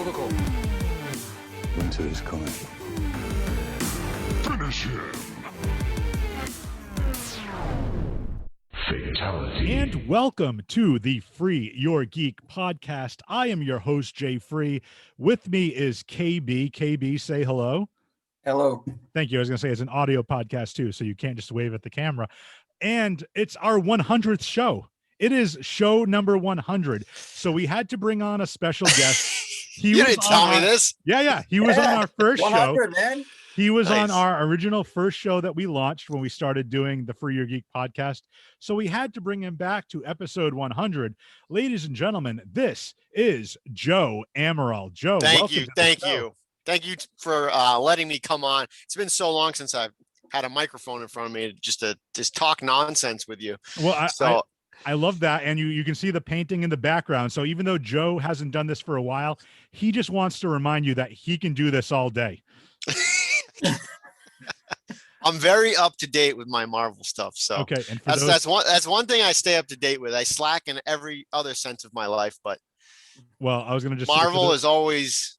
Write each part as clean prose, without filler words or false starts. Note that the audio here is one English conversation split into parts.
for the call. Winter is coming. Finish him. Fatality. And welcome to the Free Your Geek podcast. I am your host, Jay Free. With me is KB. KB, say hello. Hello. Thank you. I was going to say it's an audio podcast too, so you can't just wave at the camera. And it's our 100th show. It is show number 100. So we had to bring on a special guest. You didn't tell me this. Yeah. He was on our first 100, show. man. He was Nice. on our original first show that we launched when we started doing the Free Your Geek podcast. So we had to bring him back to episode 100. Ladies and gentlemen, this is Joe Amaral. Joe, Thank you. welcome to the Thank show. you. Thank you for letting me come on. It's been so long since I've had a microphone in front of me just to talk nonsense with you. Well, I love that. And you can see the painting in the background. So even though Joe hasn't done this for a while, he just wants to remind you that he can do this all day. I'm very up to date with my Marvel stuff. So Okay. And for that's one thing I stay up to date with. I slack in every other sense of my life, but well, I was going to just Marvel is always.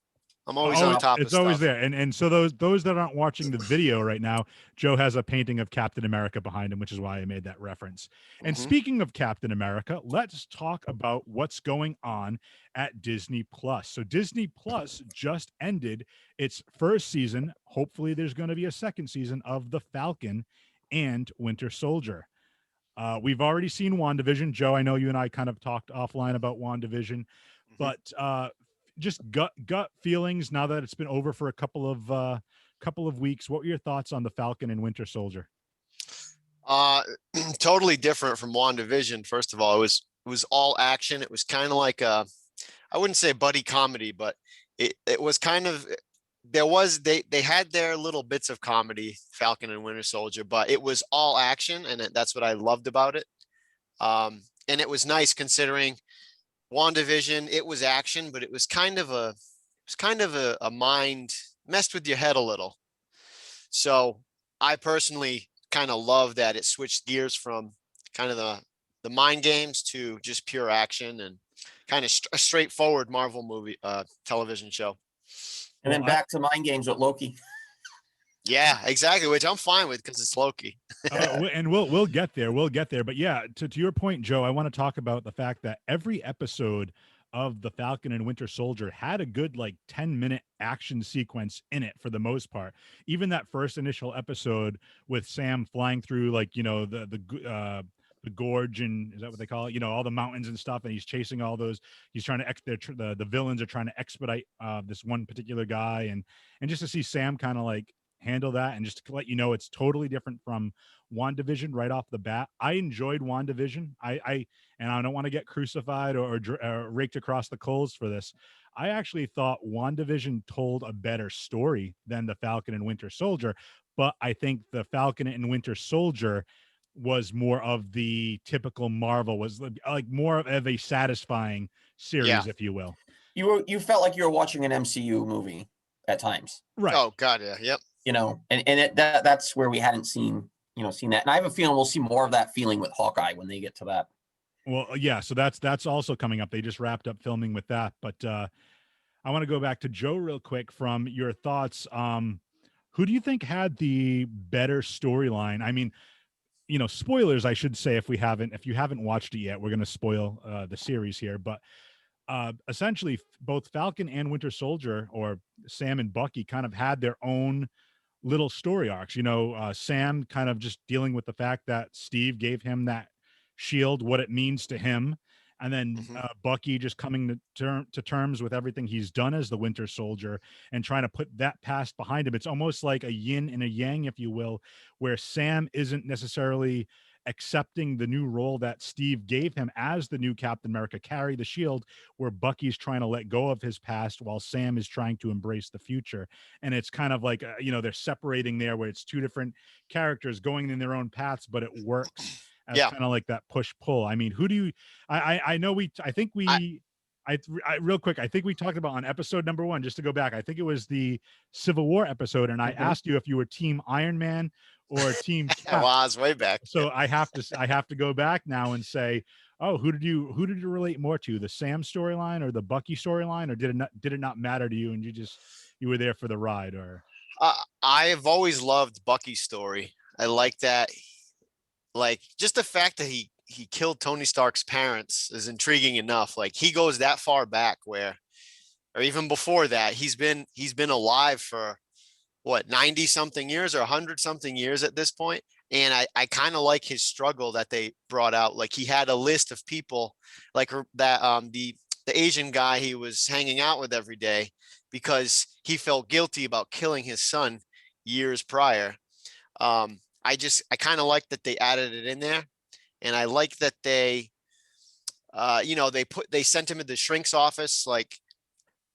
I'm always on top of it's always stuff. there. And so those that aren't watching the video right now, Joe has a painting of Captain America behind him, which is why I made that reference. And speaking of Captain America, let's talk about what's going on at Disney Plus. So Disney Plus just ended its first season. Hopefully there's going to be a second season of The Falcon and Winter Soldier. We've already seen WandaVision. Joe, I know you and I kind of talked offline about WandaVision, but just gut feelings now that it's been over for a couple of weeks. What were your thoughts on the Falcon and Winter Soldier? Totally different from WandaVision. First of all, it was all action. It was kind of like I wouldn't say buddy comedy, but it was kind of they had their little bits of comedy, Falcon and Winter Soldier, but it was all action, and that's what I loved about it. And it was nice considering WandaVision, it was action, but it was kind of a mind messed with your head a little. So I personally kind of love that it switched gears from kind of the mind games to just pure action and kind of a straightforward Marvel movie television show. And then back to mind games with Loki. Yeah, exactly, which I'm fine with because it's Loki. And we'll get there. We'll get there. But yeah, to your point, Joe, I want to talk about the fact that every episode of the Falcon and Winter Soldier had a good 10-minute action sequence in it for the most part. Even that first initial episode with Sam flying through the gorge, and is that what they call it? All the mountains and stuff, and he's chasing all those. He's trying to the villains are trying to expedite this one particular guy, and just to see Sam kind of handle that, and just to let you know it's totally different from WandaVision right off the bat. I enjoyed WandaVision. I don't want to get crucified or raked across the coals for this. I actually thought WandaVision told a better story than the Falcon and Winter Soldier, but I think the Falcon and Winter Soldier was more of the typical Marvel, was more of a satisfying series, if you will. You felt like you were watching an MCU movie at times. Right. Oh God, yeah, yep. That's where we hadn't seen that. And I have a feeling we'll see more of that feeling with Hawkeye when they get to that. Well, yeah, so that's also coming up. They just wrapped up filming with that. But I want to go back to Joe real quick from your thoughts. Who do you think had the better storyline? I mean, spoilers, I should say, if you haven't watched it yet, we're going to spoil the series here. But essentially, both Falcon and Winter Soldier, or Sam and Bucky, kind of had their own little story arcs. Sam kind of just dealing with the fact that Steve gave him that shield, what it means to him, and then Bucky just coming to terms with everything he's done as the Winter Soldier and trying to put that past behind him. It's almost like a yin and a yang, if you will, where Sam isn't necessarily accepting the new role that Steve gave him as the new Captain America, carry the shield, where Bucky's trying to let go of his past while Sam is trying to embrace the future. And it's kind of like, they're separating there, where it's two different characters going in their own paths, but it works as kind of like that push pull. I mean, who do you, real quick, I think we talked about on episode number 1, just to go back, I think it was the Civil War episode, and I asked you if you were team Iron Man or team Cap. Well, I was way back. So I have to go back now and say, Oh, who did you relate more to, the Sam storyline or the Bucky storyline, or did it not matter to you and you were there for the ride? Or I have always loved Bucky's story. I like that. Like just the fact that he killed Tony Stark's parents is intriguing enough. Like he goes that far back where, or even before that, he's been alive for what, 90 something years or 100 something years at this point. And I kind of like his struggle that they brought out. Like he had a list of people like that, the Asian guy he was hanging out with every day because he felt guilty about killing his son years prior. I kind of like that they added it in there. And I like that they sent him to the shrink's office. Like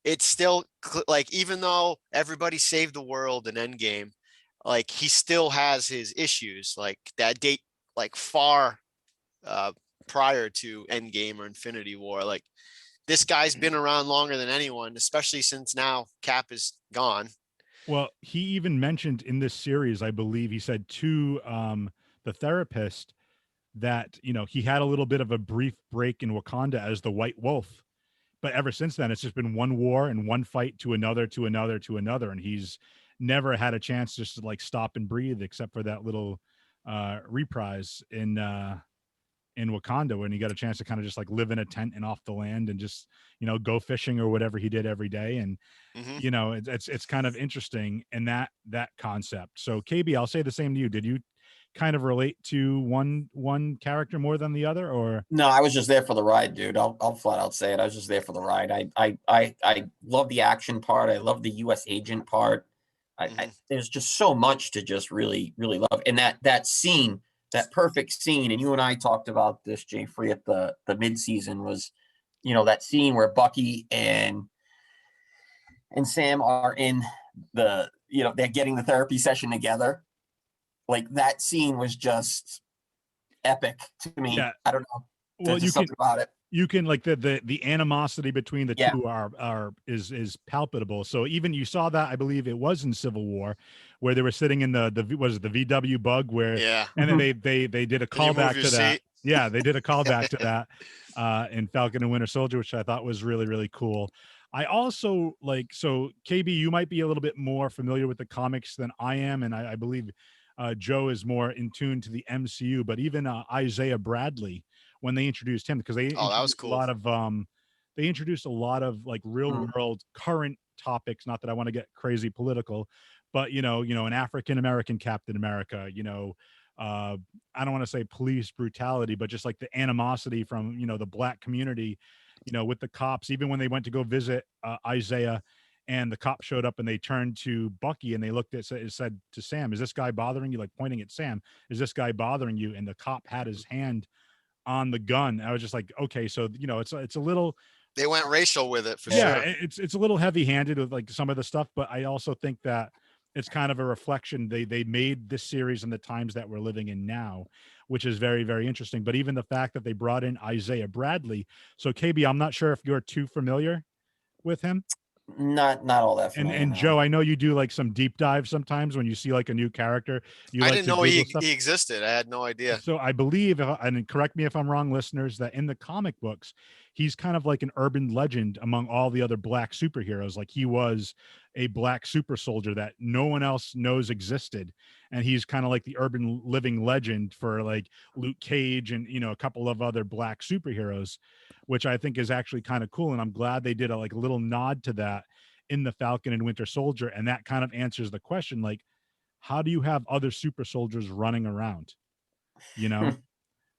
it's still like, even though everybody saved the world in Endgame, like he still has his issues, like that date, like far uh, prior to Endgame or Infinity War. Like this guy's been around longer than anyone, especially since now Cap is gone. well, he even mentioned in this series, I believe he said to the therapist that, he had a little bit of a brief break in Wakanda as the White Wolf, but ever since then it's just been one war and one fight to another to another to another, and he's never had a chance just to like stop and breathe, except for that little reprise in Wakanda when he got a chance to kind of just like live in a tent and off the land and just go fishing or whatever he did every day. And Hmm. it's kind of interesting in that concept. So KB, I'll say the same to you. Did you kind of relate to one character more than the other, or? No, I was just there for the ride, dude. I'll flat out say it. I was just there for the ride. I love the action part. I love the U.S. agent part. Hmm. There's just so much to just really, really love. And that scene, that perfect scene, and you and I talked about this, Jay at the mid season was, that scene where Bucky and Sam are in they're getting the therapy session together. Like that scene was just epic to me. Yeah, I don't know. well, There's just something about it. you can like the animosity between the Yeah. two is palpable. So even you saw that, I believe it was in Civil War, where they were sitting in the was it the VW bug where, Yeah. and then they did a Can you move callback your to that. seat? Yeah, they did a callback to that in Falcon and Winter Soldier, which I thought was really, really cool. I also like, so KB, you might be a little bit more familiar with the comics than I am, and I believe Joe is more in tune to the MCU, but even Isaiah Bradley, when they introduced him, because Oh, that was introduced a cool. lot of they introduced a lot of like real world current topics. Not that I want to get crazy political, but an African American Captain America, I don't want to say police brutality, but just like the animosity from the black community, with the cops. Even when they went to go visit Isaiah, and the cop showed up and they turned to Bucky and they looked at said to Sam, "Is this guy bothering you?" Like pointing at Sam, "Is this guy bothering you?" And the cop had his hand on the gun. I was just like, okay, so it's a little, They went racial with it for yeah, sure. it's a little heavy handed with like some of the stuff, but I also think that it's kind of a reflection. They made this series in the times that we're living in now, which is very, very interesting. But even the fact that they brought in Isaiah Bradley. So KB, I'm not sure if you're too familiar with him. Not all that familiar And now. Joe, I know you do like some deep dives sometimes when you see like a new character, you I like didn't to know Google stuff. he existed. I had no idea. So I believe, and correct me if I'm wrong, listeners, that in the comic books, he's kind of like an urban legend among all the other black superheroes. Like he was a black super soldier that no one else knows existed. And he's kind of like the urban living legend for like Luke Cage and, a couple of other black superheroes, which I think is actually kind of cool. And I'm glad they did a like little nod to that in the Falcon and Winter Soldier. And that kind of answers the question, like, how do you have other super soldiers running around? you know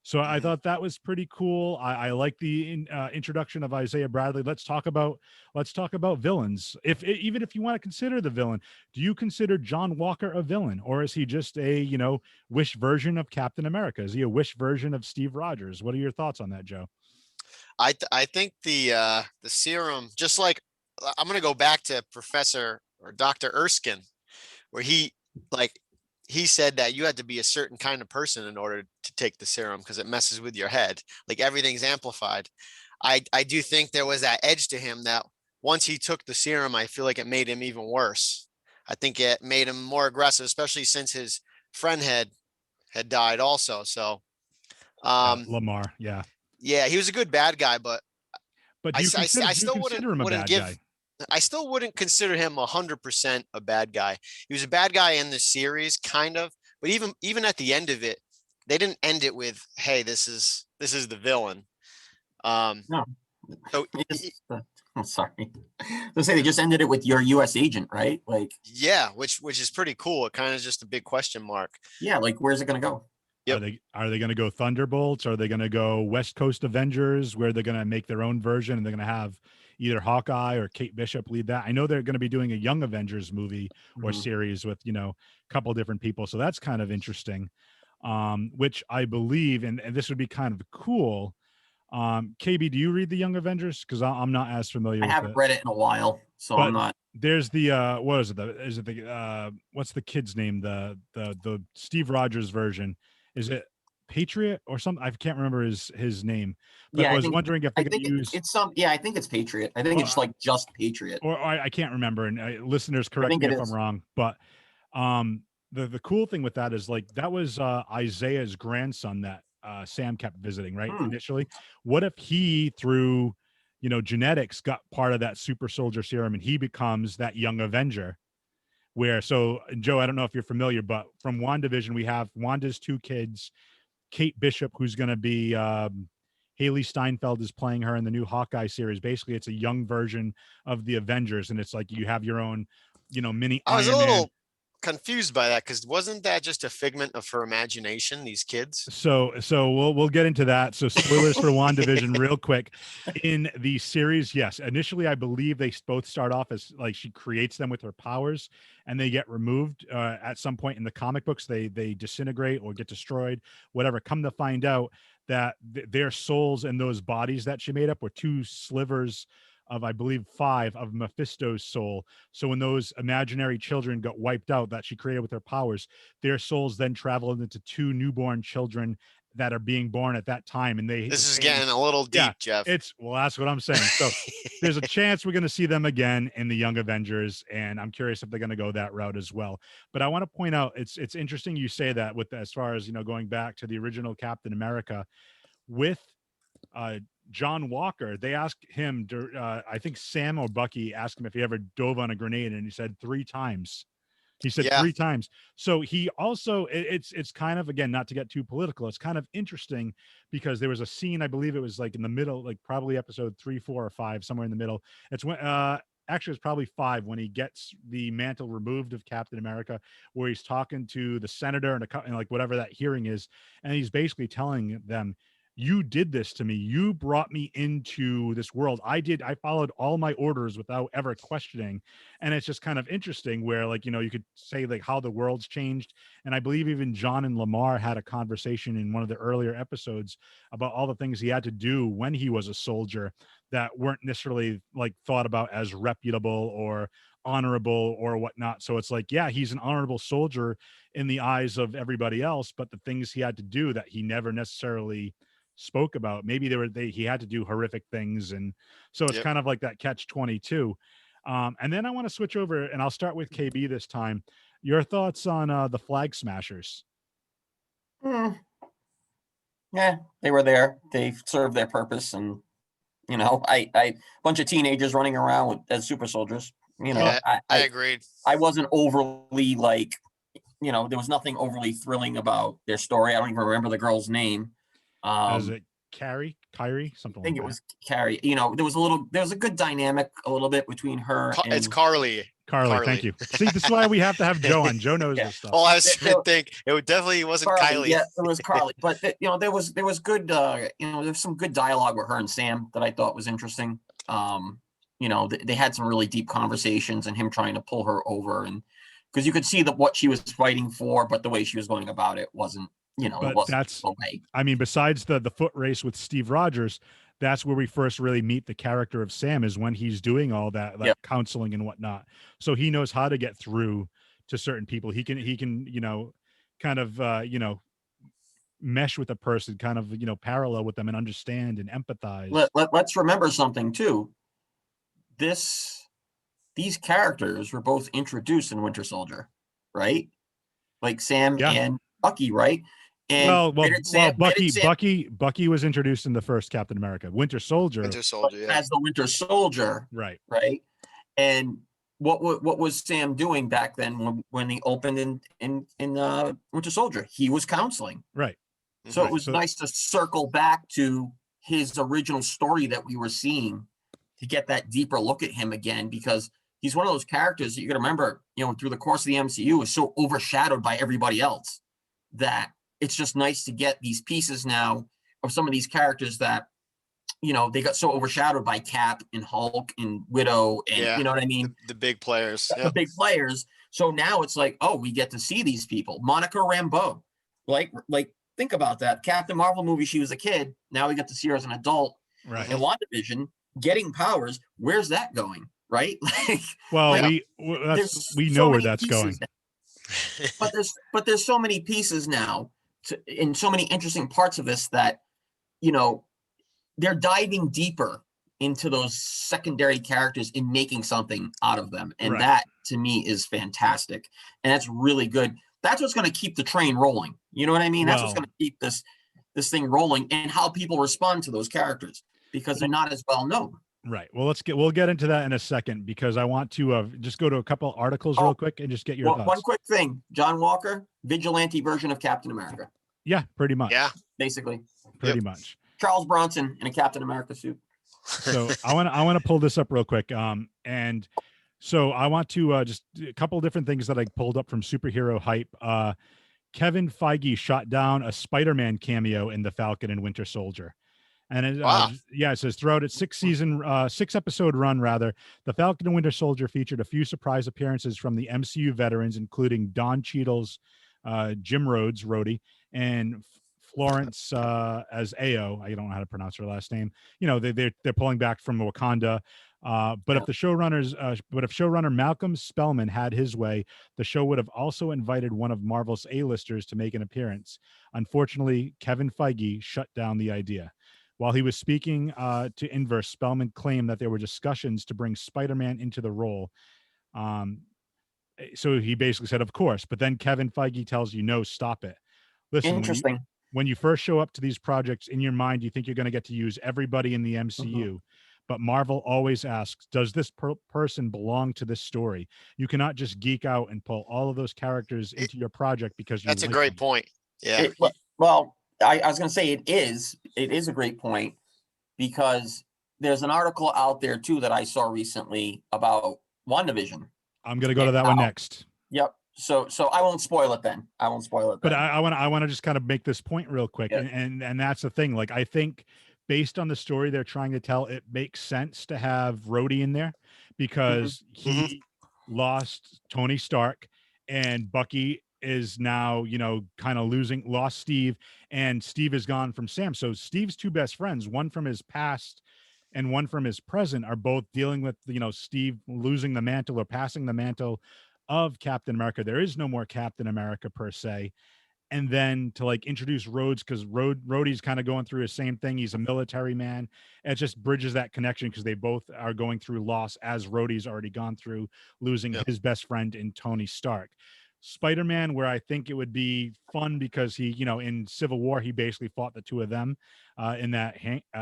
so I Mhm. thought that was pretty cool. I like the introduction of Isaiah Bradley. Let's talk about villains. Even if you want to consider the villain, do you consider John Walker a villain, or is he just a wish version of Captain America? Is he a wish version of Steve Rogers? What are your thoughts on that, Joe? I think the serum, just like I'm gonna go back to Professor or Dr. Erskine, where like he said that you had to be a certain kind of person in order to take the serum because it messes with your head. Like everything's amplified. I do think there was that edge to him that once he took the serum, I feel like it made him even worse. I think it made him more aggressive, especially since his friend had died also. So Yeah, um Lamar. Yeah. Yeah, he was a good bad guy, but But I, do you s- I, s- consider I do you still consider him a wouldn't bad guy? give. I still wouldn't consider him 100% a bad guy. He was a bad guy in the series, kind of, but even at the end of it, they didn't end it with, "Hey, this is the villain." Um, No, so they just, I'm sorry. Let's say they just ended it with your U.S. agent, right? Like, yeah, which is pretty cool. It kind of just a big question mark. yeah, like where's it gonna go? Yep. Are they going to go Thunderbolts? Are they going to go West Coast Avengers, where they're going to make their own version and they're going to have either Hawkeye or Kate Bishop lead that? I know they're going to be doing a Young Avengers movie or Mhm. series with a couple different people, so that's kind of interesting. Which I believe, and this would be kind of cool. KB, do you read the Young Avengers? Because I'm not as familiar I with haven't it. read it in a while, so I'm But not. there's the what is it? Is it the what's the kid's name? The Steve Rogers version. Is it Patriot or something? I can't remember his name. But Yeah, I was wondering if I they're going think to use it's some. Yeah, I think it's Patriot. I think or, it's like just Patriot. or I can't remember. And listeners, I correct think me it if I'm is. wrong. But the cool thing with that is like that was Isaiah's grandson that Sam kept visiting, right? Hmm. Initially. What if he through genetics got part of that super soldier serum and he becomes that young Avenger? Where so Joe, I don't know if you're familiar, but from WandaVision, we have Wanda's two kids, Kate Bishop, who's going to be Haley Steinfeld is playing her in the new Hawkeye series. Basically, it's a young version of the Avengers, and it's like you have your own, mini I was a Iron Man. little confused by that because wasn't that just a figment of her imagination? These kids. So we'll get into that. So spoilers for WandaVision real quick. In the series, yes, initially I believe they both start off as like she creates them with her powers, and they get removed at some point in the comic books. They disintegrate or get destroyed, whatever. Come to find out that their souls and those bodies that she made up were two slivers of, I believe, five of Mephisto's soul. So when those imaginary children got wiped out that she created with her powers, their souls then travel into two newborn children that are being born at that time, and This is getting a little yeah, deep, Jeff. it's well, that's what I'm saying. So there's a chance we're going to see them again in the Young Avengers, and I'm curious if they're going to go that route as well. But I want to point out it's interesting you say that with as far as going back to the original Captain America with uh, John Walker. They asked him, I think Sam or Bucky asked him if he ever dove on a grenade, and he said 3 times. He said Yeah. 3 times. So he also it's kind of, again, not to get too political, it's kind of interesting because there was a scene, I believe it was like in the middle, like probably episode 3, 4, or 5, somewhere in the middle. It's when actually it's probably 5 when he gets the mantle removed of Captain America, where he's talking to the senator and like whatever that hearing is, and he's basically telling them, you did this to me. You brought me into this world. I followed all my orders without ever questioning. And it's just kind of interesting where, like, you could say like how the world's changed. And I believe even John and Lamar had a conversation in one of the earlier episodes about all the things he had to do when he was a soldier that weren't necessarily like thought about as reputable or honorable or whatnot. So it's like, yeah, he's an honorable soldier in the eyes of everybody else, but the things he had to do that he never necessarily spoke about, maybe he had to do horrific things. And so it's Yep. kind of like that catch 22. And then I want to switch over, and I'll start with KB this time. Your thoughts on the Flag Smashers? Hmm. Yeah, they were there. They served their purpose, and I bunch of teenagers running around as super soldiers. Yeah, I, I I agreed. I wasn't overly like, there was nothing overly thrilling about their story. I don't even remember the girl's name. As Um, it Kyrie, I something like think it that. was Carrie. There was a good dynamic a little bit between her It's and Carly. Carly, thank you. See, this is why we have to have Joe on. Joe knows yeah. this stuff. Oh, I was There, trying to think. It definitely wasn't Carly, Kylie. yeah, it was Carly. But there was good, there's some good dialogue with her and Sam that I thought was interesting. They had some really deep conversations, and him trying to pull her over, and because you could see that what she was fighting for, but the way she was going about it wasn't, it But wasn't that's, the way. I mean, besides the foot race with Steve Rogers, that's where we first really meet the character of Sam, is when he's doing all that Yeah. counseling and whatnot. So he knows how to get through to certain people. He can kind of mesh with a person, kind of parallel with them and understand and empathize. Let's remember something too. These characters were both introduced in Winter Soldier, right? Like Sam Yeah. and Bucky, right? And Well, where well, did well. Sam, where did Sam Bucky was introduced in the first Captain America. Winter Soldier, Winter Soldier, yeah. as the Winter Soldier, right? right? And what was Sam doing back then when he opened in Winter Soldier? He was counseling. Right. So Mhm. it was So nice to circle back to his original story that we were seeing to get that deeper look at him again, because he's one of those characters that you got to remember, through the course of the MCU is so overshadowed by everybody else that it's just nice to get these pieces now of some of these characters that, they got so overshadowed by Cap and Hulk and Widow and Yeah. you know what I mean? The big players. The Yep. big players. So now it's like, oh, we get to see these people. Monica Rambeau, like think about that. Captain Marvel movie, she was a kid. Now we get to see her as an adult. right. And WandaVision getting powers. Where's that going? Right? Well, like, we know where that's going. But there's so many pieces now in so many interesting parts of this that they're diving deeper into those secondary characters and making something out of them, and Right. that to me is fantastic, and that's really good. That's what's going to keep the train rolling. You know what I mean? That's what's Well- going to keep this thing rolling, and how people respond to those characters because they're not as well known. Right. Well, we'll get into that in a second, because I want to just go to a couple articles real quick and just get your thoughts. One quick thing: John Walker, vigilante version of Captain America, Yeah, pretty much. Yeah. basically. Pretty much. Charles Bronson in a Captain America suit. So I want to pull this up real quick. And so I want to just a couple different things that I pulled up from Superhero Hype. Kevin Feige shot down a Spider-Man cameo in the Falcon and Winter Soldier. And it, Wow. it says throughout its 6-episode run, rather, the Falcon and Winter Soldier featured a few surprise appearances from the MCU veterans, including Don Cheadle's Jim Rhodes, Rhodey, and Florence as Ao. I don't know how to pronounce her last name. They're pulling back from Wakanda. But if showrunner Malcolm Spellman had his way, the show would have also invited one of Marvel's A-listers to make an appearance. Unfortunately, Kevin Feige shut down the idea. While he was speaking to Inverse, Spellman claimed that there were discussions to bring Spider-Man into the role. So he basically said, of course, but then Kevin Feige tells you, no, stop it. Listen, Interesting. when you first show up to these projects, in your mind, you think you're going to get to use everybody in the MCU. But Marvel always asks, does this person belong to this story? You cannot just geek out and pull all of those characters into your project because you That's a like great them. point. Yeah. Well, I was going to say it is a great point, because there's an article out there too that I saw recently about WandaVision. I'm going to go to that one next. Yep. So I won't spoil it then. But I want to just kind of make this point real quick. Yeah. And that's the thing. Like, I think based on the story they're trying to tell, it makes sense to have Rhodey in there, because he lost Tony Stark, and Bucky is now, kind of lost Steve, and Steve is gone from Sam. So Steve's two best friends, one from his past and one from his present, are both dealing with, Steve losing the mantle or passing the mantle of Captain America. There is no more Captain America per se. And then to introduce Rhodes, because Rhodey's kind of going through the same thing. He's a military man. It just bridges that connection, because they both are going through loss, as Rhodey's already gone through losing his best friend in Tony Stark. Spider-Man, where I think it would be fun, because he, in Civil War, he basically fought the two of them in that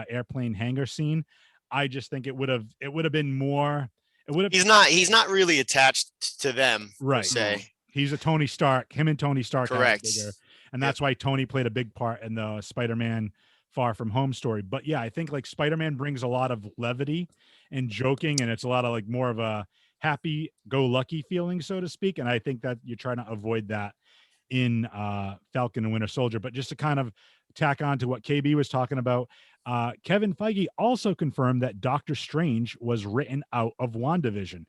airplane hangar scene. I just think it would have been more. It would have. He's not really attached to them, right? Per se. He's a Tony Stark. Him and Tony Stark. Correct. And that's why Tony played a big part in the Spider-Man Far From Home story. But yeah, I think Spider-Man brings a lot of levity and joking, and it's a lot of more of a happy-go-lucky feeling, so to speak. And I think that you're trying to avoid that in Falcon and Winter Soldier. But just to kind of tack on to what KB was talking about, Kevin Feige also confirmed that Doctor Strange was written out of WandaVision.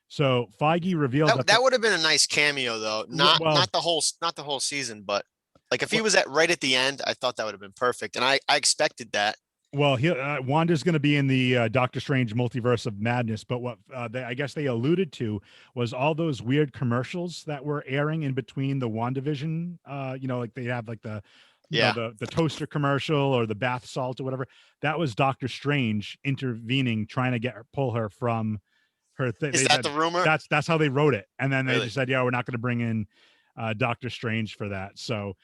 So Feige revealed that would have been a nice cameo, though. Not the whole season, but if he was right at the end, I thought that would have been perfect, and I expected that. Well, Wanda's going to be in the Doctor Strange Multiverse of Madness, but what I guess they alluded to was all those weird commercials that were airing in between the WandaVision. They have the toaster commercial or the bath salt or whatever. That was Doctor Strange intervening, trying to pull her from her thing. Is that the rumor? That's how they wrote it, and then they Really? just said, "Yeah, we're not going to bring in Doctor Strange for that." So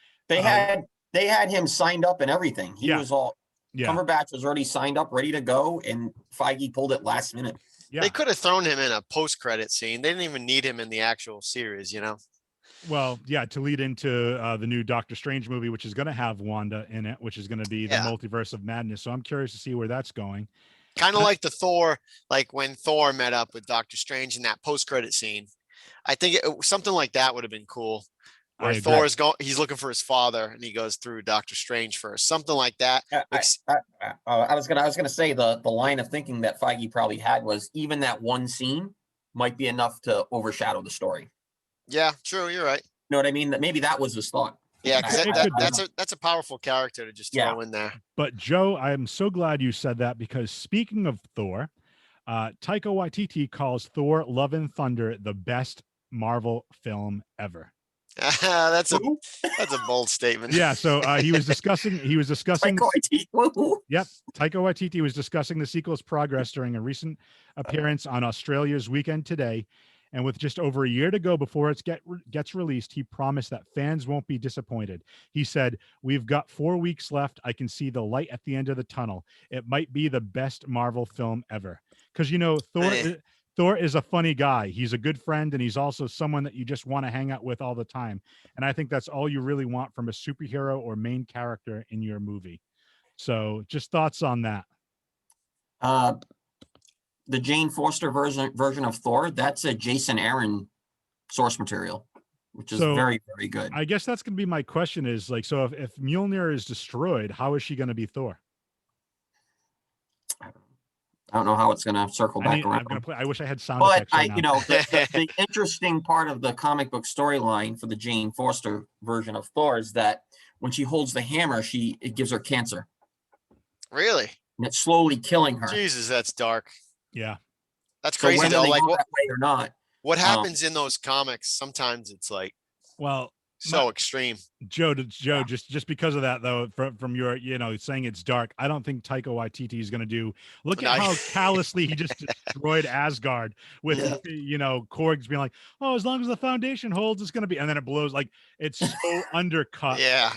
They had him signed up and everything. He Yeah. was all Yeah. Cumberbatch was already signed up, ready to go, and Feige pulled it last minute. Yeah. They could have thrown him in a post-credit scene. They didn't even need him in the actual series, you know? Well, yeah, to lead into the new Doctor Strange movie, which is going to have Wanda in it, which is going to be the Yeah. Multiverse of Madness. So I'm curious to see where that's going. Kind of like the Thor, like when Thor met up with Doctor Strange in that post-credit scene. I think something like that would have been cool. I Where agree. Thor's going, he's looking for his father, and he goes through Doctor Strange first. Something like that. I was gonna say the line of thinking that Feige probably had was even that one scene might be enough to overshadow the story. Yeah, true. You're right. You know what I mean? That maybe that was his thought. Yeah, because It could be. that's a powerful character to just Yeah. throw in there. But Joe, I'm so glad you said that, because speaking of Thor, Taika Waititi calls Thor: Love and Thunder the best Marvel film ever. That's a Who? bold statement. Yeah, so he was discussing Taika Waititi. Woo-hoo. Yep, Taika Waititi was discussing the sequel's progress during a recent appearance on Australia's Weekend Today. And with just over a year to go before it gets released, he promised that fans won't be disappointed. He said, "We've got 4 weeks left. I can see the light at the end of the tunnel. It might be the best Marvel film ever." Because, you know, Thor is a funny guy. He's a good friend, and he's also someone that you just want to hang out with all the time. And I think that's all you really want from a superhero or main character in your movie. So just thoughts on that. The Jane Foster version of Thor, that's a Jason Aaron source material, which is So, very, very good. I guess that's going to be my question is, like, so if Mjolnir is destroyed, how is she going to be Thor? I don't know how it's going to circle back around. I wish I had sound But effects right now. the interesting part of the comic book storyline for the Jane Foster version of Thor is that when she holds the hammer, it gives her cancer, Really? and it's slowly killing her. Jesus, that's dark. Yeah. That's So crazy whether though. they Like go that way or not, what happens in those comics? Sometimes it's like Well, so extreme. Joe, just because of that though, from your, you know, saying it's dark, I don't think Taika Waititi is going to do. Look at how callously he just destroyed Asgard with, you know, Korg's being like, "Oh, as long as the foundation holds, it's going to be," and then it blows. Like, it's so undercut. Yeah,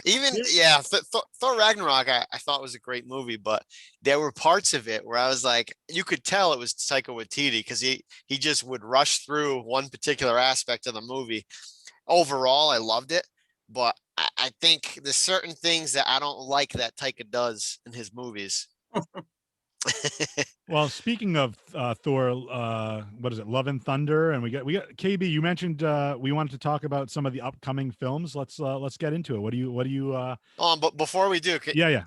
Thor Ragnarok, I thought was a great movie, but there were parts of it where I was like, you could tell it was Taika Waititi because he just would rush through one particular aspect of the movie. Overall, I loved it, but I think there's certain things that I don't like that Taika does in his movies. Well, speaking of Thor, what is it, Love and Thunder, and we got KB. You mentioned we wanted to talk about some of the upcoming films. Let's get into it. What do you? But before we do, Yeah.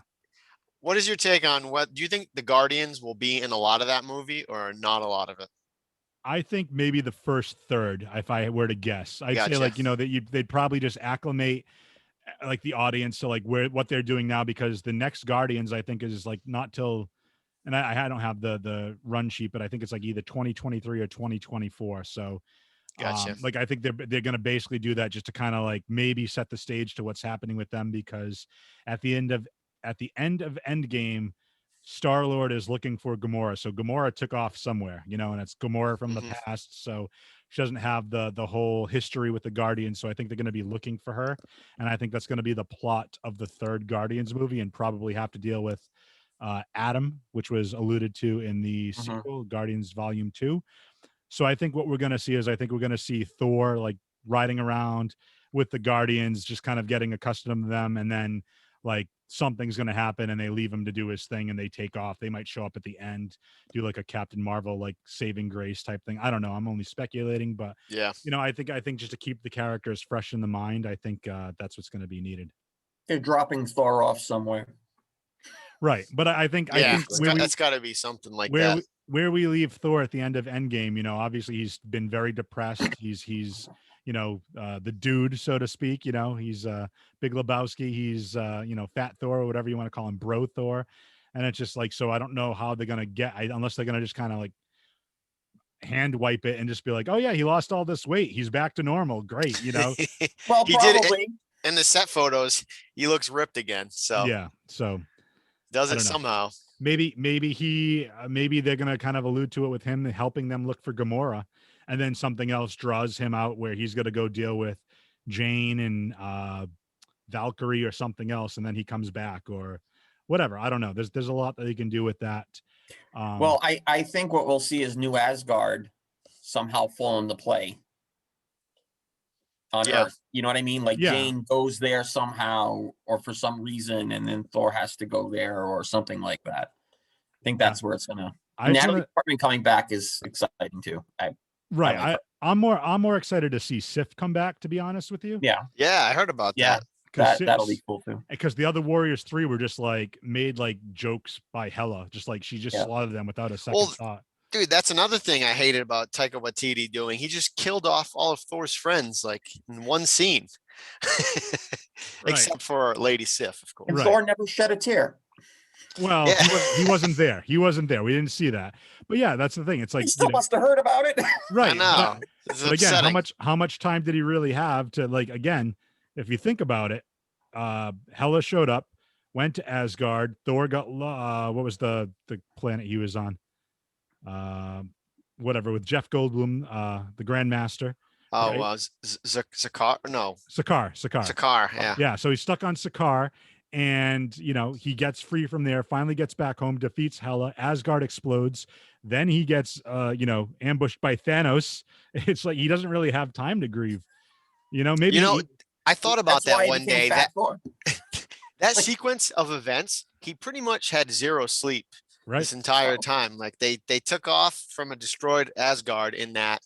What is your take on what do you think the Guardians will be in a lot of that movie or not a lot of it? I think maybe the first third, if I were to guess. I'd say, like, you know, that they'd probably just acclimate like the audience to like what they're doing now, because the next Guardians, I think, is like not till, and I don't have the run sheet, but I think it's like either 2023 or 2024. So like I think they're going to basically do that just to kind of like maybe set the stage to what's happening with them, because at the end of Endgame, Star-Lord is looking for Gamora. So Gamora took off somewhere, you know, and it's Gamora from the past. So she doesn't have the whole history with the Guardians. So I think they're going to be looking for her. And I think that's going to be the plot of the third Guardians movie, and probably have to deal with Adam, which was alluded to in the sequel, Guardians Volume 2. So I think what we're going to see is, I think we're going to see Thor like riding around with the Guardians, just kind of getting accustomed to them. And then like something's going to happen and they leave him to do his thing and they take off. They might show up at the end, do like a Captain Marvel, like saving grace type thing. I don't know. I'm only speculating, but yeah, you know, I think just to keep the characters fresh in the mind, I think that's what's going to be needed. They're dropping Thor off somewhere. Right. But I think that's got to be something like that. Where we leave Thor at the end of Endgame, you know, obviously he's been very depressed. He's you know, the dude, so to speak, you know, he's Big Lebowski. He's, you know, Fat Thor, or whatever you want to call him, Bro Thor. And it's just like, so I don't know how they're going to get, unless they're going to just kind of like hand wipe it and just be like, oh yeah, he lost all this weight. He's back to normal. Great. You know, well, he probably. did in the set photos. He looks ripped again. So yeah. So does it somehow. Maybe they're going to kind of allude to it with him helping them look for Gamora. And then something else draws him out where he's going to go deal with Jane and Valkyrie or something else, and then he comes back or whatever. I don't know. There's a lot that they can do with that. Well, I think what we'll see is New Asgard somehow fall into play on Yeah. Earth. You know what I mean? Like Yeah. Jane goes there somehow, or for some reason, and then Thor has to go there, or something like that. I think that's where it's gonna. Natalie Portman coming back is exciting too. I'm more excited to see Sif come back, to be honest with you. Yeah, I heard about that. That'll be cool too. Because the other Warriors 3 were just like made like jokes by Hela, just like she just slaughtered them without a second thought. Dude, that's another thing I hated about Taika Waititi doing. He just killed off all of Thor's friends like in one scene, except for Lady Sif, of course. And Thor never shed a tear. Well, he wasn't there. He wasn't there. We didn't see that. But yeah, that's the thing. It's like He still must have heard about it. Right. I know. But again, how much time did he really have to, like, again, if you think about it, Hela showed up, went to Asgard. Thor got what was the planet he was on? Whatever, with Jeff Goldblum, the Grandmaster. Oh, right? Sakaar? No. Sakaar. Yeah. Yeah. So he's stuck on Sakaar, and he gets free from there. Finally gets back home, defeats Hela. Asgard explodes. Then he gets ambushed by Thanos. It's like he doesn't really have time to grieve. Maybe. I thought about that one day. That Like, sequence of events, he pretty much had zero sleep this entire time. Like they took off from a destroyed Asgard in the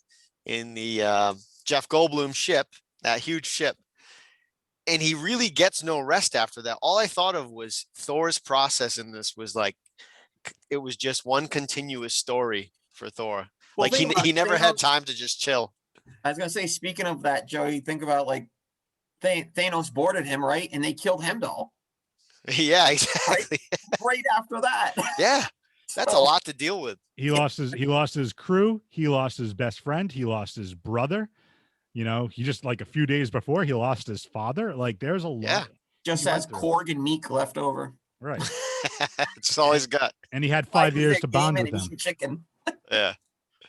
Jeff Goldblum ship, that huge ship. And he really gets no rest after that. All I thought of was Thor's process in this was like, it was just one continuous story for Thor. Well, like he never had time to just chill. I was going to say, speaking of that, Joey, think about like Thanos boarded him, right? And they killed Heimdall. Yeah, exactly. Right after that. Yeah. That's a lot to deal with. He lost his crew. He lost his best friend. He lost his brother. He just, like, a few days before, he lost his father. Like, there's a lot. Just as Korg and Meek left over. Right. It's all he's got. And he had 5 years to bond with them. Chicken. Yeah.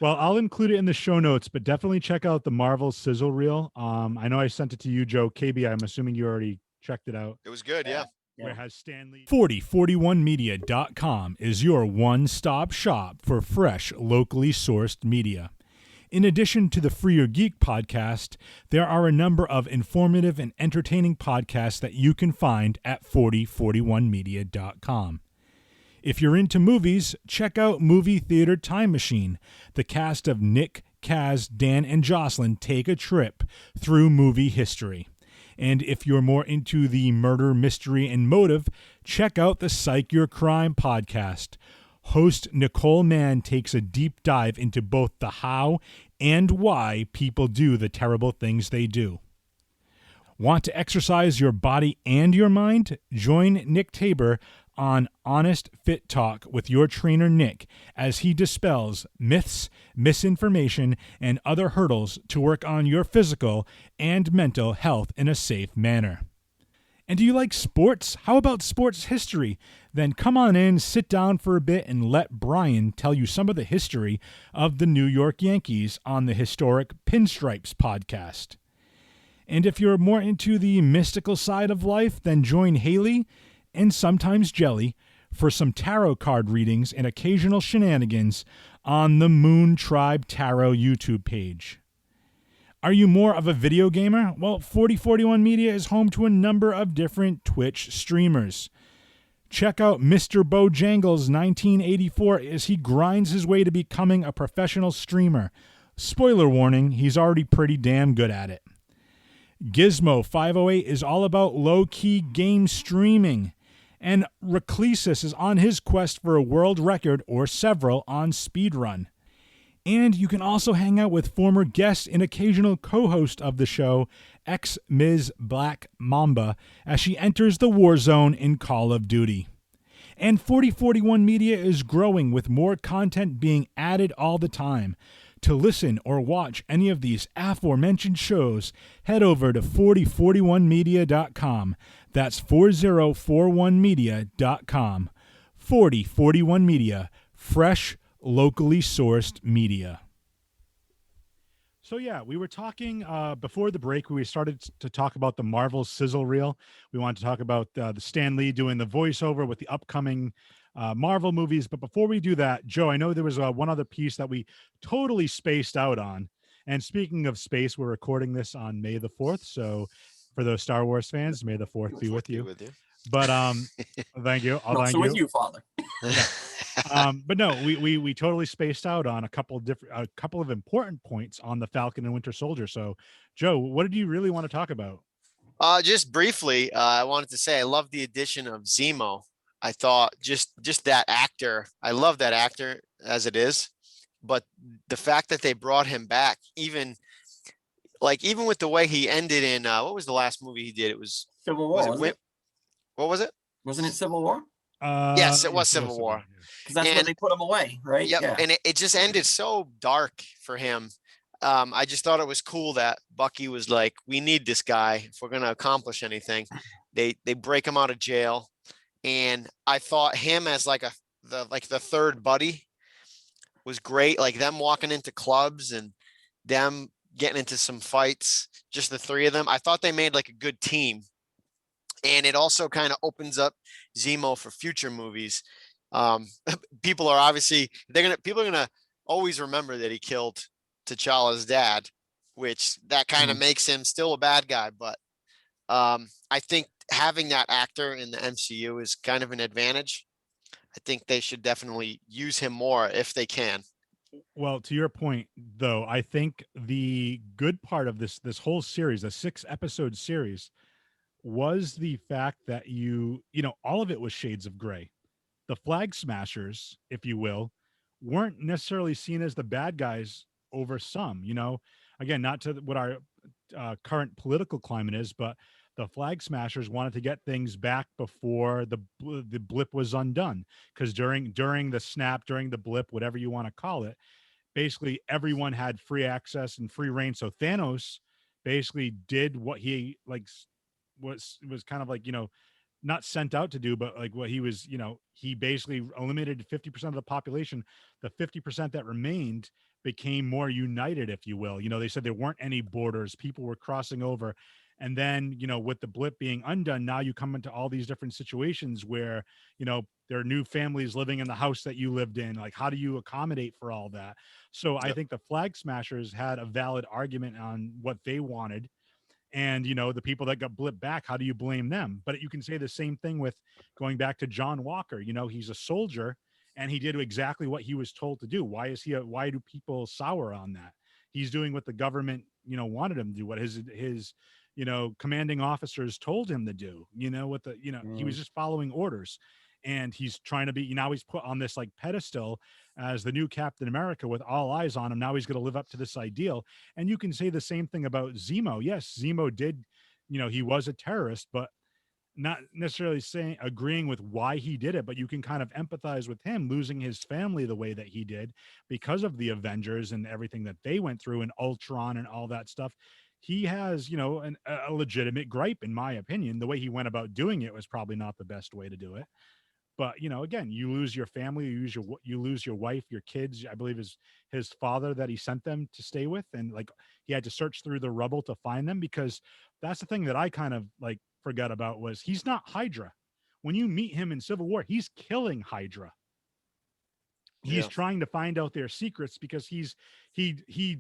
Well, I'll include it in the show notes, but definitely check out the Marvel sizzle reel. I know I sent it to you, Joe. KB, I'm assuming you already checked it out. It was good, yeah. Where it has Stanley. 4041media.com is your one-stop shop for fresh, locally sourced media. In addition to the Free Your Geek podcast, there are a number of informative and entertaining podcasts that you can find at 4041media.com. If you're into movies, check out Movie Theater Time Machine. The cast of Nick, Kaz, Dan, and Jocelyn take a trip through movie history. And if you're more into the murder, mystery, and motive, check out the Psych Your Crime podcast. Host Nicole Mann takes a deep dive into both the how and why people do the terrible things they do. Want to exercise your body and your mind? Join Nick Tabor on Honest Fit Talk with your trainer Nick as he dispels myths, misinformation, and other hurdles to work on your physical and mental health in a safe manner. And do you like sports? How about sports history? Then come on in, sit down for a bit, and let Brian tell you some of the history of the New York Yankees on the historic Pinstripes podcast. And if you're more into the mystical side of life, then join Haley and sometimes Jelly for some tarot card readings and occasional shenanigans on the Moon Tribe Tarot YouTube page. Are you more of a video gamer? Well, 4041 Media is home to a number of different Twitch streamers. Check out Mr. Bojangles 1984 as he grinds his way to becoming a professional streamer. Spoiler warning, he's already pretty damn good at it. Gizmo 508 is all about low-key game streaming. And Reclesis is on his quest for a world record or several on speedrun. And you can also hang out with former guest and occasional co-host of the show, ex-Ms. Black Mamba, as she enters the war zone in Call of Duty. And 4041 Media is growing with more content being added all the time. To listen or watch any of these aforementioned shows, head over to 4041media.com. That's 4041media.com. 4041 Media, fresh, locally sourced media. So yeah, we were talking before the break. We started to talk about the Marvel sizzle reel. We wanted to talk about the Stan Lee doing the voiceover with the upcoming Marvel movies. But before we do that, Joe, I know there was one other piece that we totally spaced out on. And speaking of space, we're recording this on May the 4th. So for those Star Wars fans, May the 4th be with Be you. with you. But thank you. I'll And thank also with you. you, Father. Yeah. But no, we totally spaced out on a couple of important points on the Falcon and Winter Soldier. So, Joe, what did you really want to talk about? Just briefly, I wanted to say I love the addition of Zemo. I thought just that actor. I love that actor as it is, but the fact that they brought him back, even with the way he ended in what was the last movie he did? It was Civil was War, it wasn't it? what was it? Wasn't it Civil War? Yes, it was Yes, Civil War. Because that's when And they put him away, right? yep, Yeah. and it just ended so dark for him. I just thought it was cool that Bucky was like, "We need this guy if we're gonna accomplish anything." They break him out of jail, and I thought him as the third buddy was great. Like them walking into clubs and them getting into some fights, just the three of them. I thought they made like a good team, and it also kind of opens up Zemo for future movies. Um, people are obviously people are gonna always remember that he killed T'Challa's dad, which that kind of makes him still a bad guy. But I think having that actor in the MCU is kind of an advantage. I think they should definitely use him more if they can. Well, to your point, though, I think the good part of this whole series, a 6-episode series, was the fact that all of it was shades of gray. The flag smashers, if you will, weren't necessarily seen as the bad guys over some. Again, not to what our current political climate is, but the flag smashers wanted to get things back before the blip was undone. Because during the snap, during the blip, whatever you want to call it, basically everyone had free access and free reign. So Thanos basically did what he was kind of like, not sent out to do, but like what he was, he basically eliminated 50% of the population. The 50% that remained became more united, if you will. They said there weren't any borders, people were crossing over. And then, with the blip being undone, now you come into all these different situations where, there are new families living in the house that you lived in. Like, how do you accommodate for all that? So I think the flag smashers had a valid argument on what they wanted. And the people that got blipped back, how do you blame them? But you can say the same thing with going back to John Walker. He's a soldier and he did exactly what he was told to do. Why do people sour on that? He's doing what the government wanted him to do, what his commanding officers told him to do. He was just following orders. And he's trying to be, now he's put on this like pedestal as the new Captain America with all eyes on him. Now he's going to live up to this ideal. And you can say the same thing about Zemo. Yes, Zemo did, he was a terrorist, but not necessarily agreeing with why he did it, but you can kind of empathize with him losing his family the way that he did because of the Avengers and everything that they went through and Ultron and all that stuff. He has, a legitimate gripe, in my opinion. The way he went about doing it was probably not the best way to do it. But again, you lose your family, you lose your wife, your kids. I believe his father that he sent them to stay with, and like he had to search through the rubble to find them, because that's the thing that I kind of like forgot about was he's not Hydra. When you meet him in Civil War, he's killing Hydra. He's trying to find out their secrets because he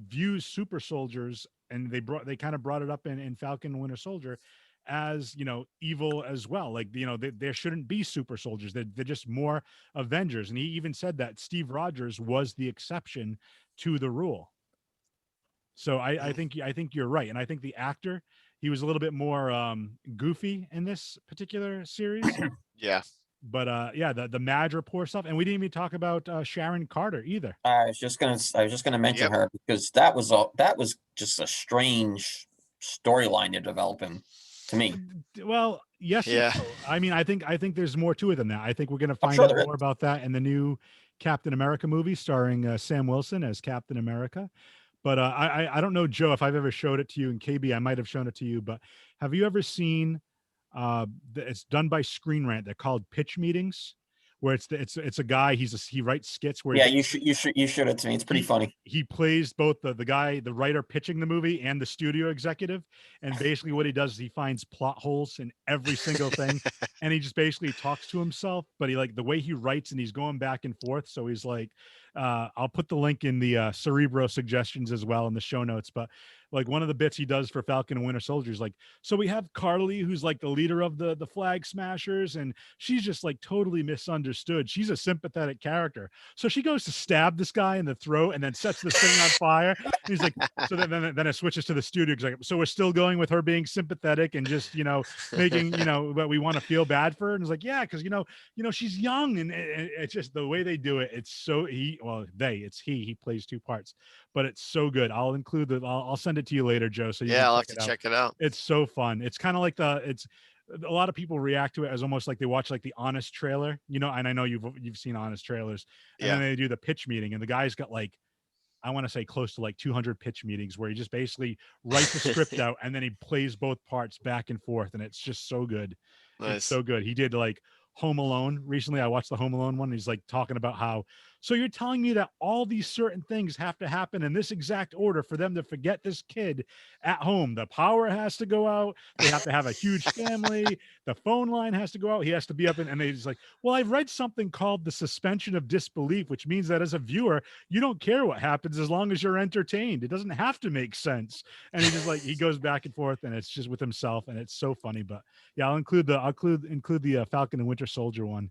views super soldiers, and they kind of brought it up in Falcon and Winter Soldier as evil as well. Like there shouldn't be super soldiers, they're just more Avengers. And he even said that Steve Rogers was the exception to the rule. So I think you're right. And I think the actor, he was a little bit more goofy in this particular series. Yeah. But the Madge report stuff, and we didn't even talk about Sharon Carter either. I was just gonna mention her because that was just a strange storyline they're developing to me. Well, yes. Yeah. I mean, I think there's more to it than that. I think we're going to find sure out there more about that in the new Captain America movie starring Sam Wilson as Captain America. But I don't know, Joe, if I've ever showed it to you, and KB, I might have shown it to you, but have you ever seen it's done by Screen Rant. They're called pitch meetings, where it's a guy. He writes skits where Yeah, you should it to me. It's pretty funny. he plays both the guy, the writer pitching the movie, and the studio executive. And basically what he does is he finds plot holes in every single thing. And he just basically talks to himself, but he like the way he writes and he's going back and forth. So he's like, I'll put the link in the Cerebro suggestions as well in the show notes. But like one of the bits he does for Falcon and Winter Soldier is like, so we have Carly, who's like the leader of the Flag Smashers, and she's just like totally misunderstood. She's a sympathetic character. So she goes to stab this guy in the throat and then sets this thing on fire. And he's like, so then it switches to the studio executive. So we're still going with her being sympathetic and just, making, but we want to feel bad for her. And it's like, yeah, because she's young, and it's just the way they do it. It's so he plays two parts, but it's so good. I'll send it to you later, Joe. So I'll have to check it out. It's so fun. It's kind of like a lot of people react to it as almost like they watch like the Honest trailer, and I know you've seen Honest trailers, and then they do the pitch meeting, and the guy's got like, I want to say close to like 200 pitch meetings where he just basically writes a script out and then he plays both parts back and forth, and it's just so good. Nice. It's so good. He did like Home Alone recently. I watched the Home Alone one. And he's like talking about how, so you're telling me that all these certain things have to happen in this exact order for them to forget this kid at home. The power has to go out. They have to have a huge family. The phone line has to go out. He has to be up and he's like, well, I've read something called the suspension of disbelief, which means that as a viewer, you don't care what happens as long as you're entertained. It doesn't have to make sense. And he just like, he goes back and forth, and it's just with himself, and it's so funny. But yeah, I'll include the Falcon and Winter Soldier one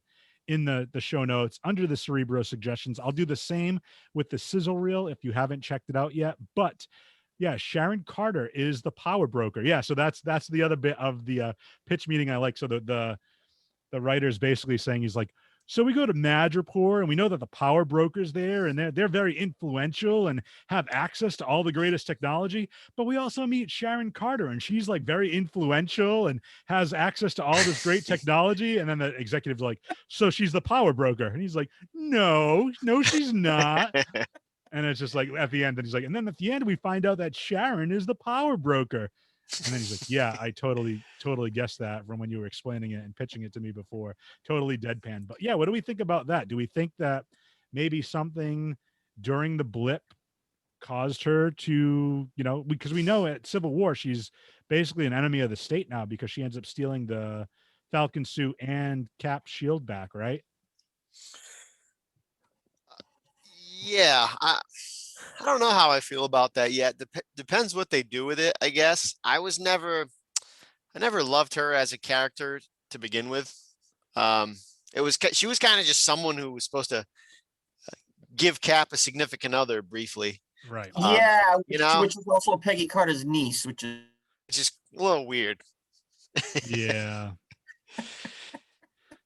in the show notes under the Cerebro suggestions. I'll do the same with the sizzle reel if you haven't checked it out yet. But yeah, Sharon Carter is the power broker. Yeah, so that's the other bit of the pitch meeting I like. So the writer's basically saying, he's like, so we go to Madripoor, and we know that the power broker's there, and they're very influential and have access to all the greatest technology. But we also meet Sharon Carter, and she's like very influential and has access to all this great technology. And then the executive's like, so she's the power broker. And he's like, no, she's not. And it's just like at the end, and he's like, and then at the end, we find out that Sharon is the power broker. And then he's like, yeah, I totally guessed that from when you were explaining it and pitching it to me before. Totally deadpan. But yeah, what do we think about that? Do we think that maybe something during the blip caused her to, because we know at Civil War, she's basically an enemy of the state now because she ends up stealing the Falcon suit and Cap's shield back, right? Yeah, I don't know how I feel about that yet. Depends what they do with it, I guess. I never loved her as a character to begin with. She was kind of just someone who was supposed to give Cap a significant other briefly. Right. Yeah, which is also Peggy Carter's niece, which is just a little weird. Yeah.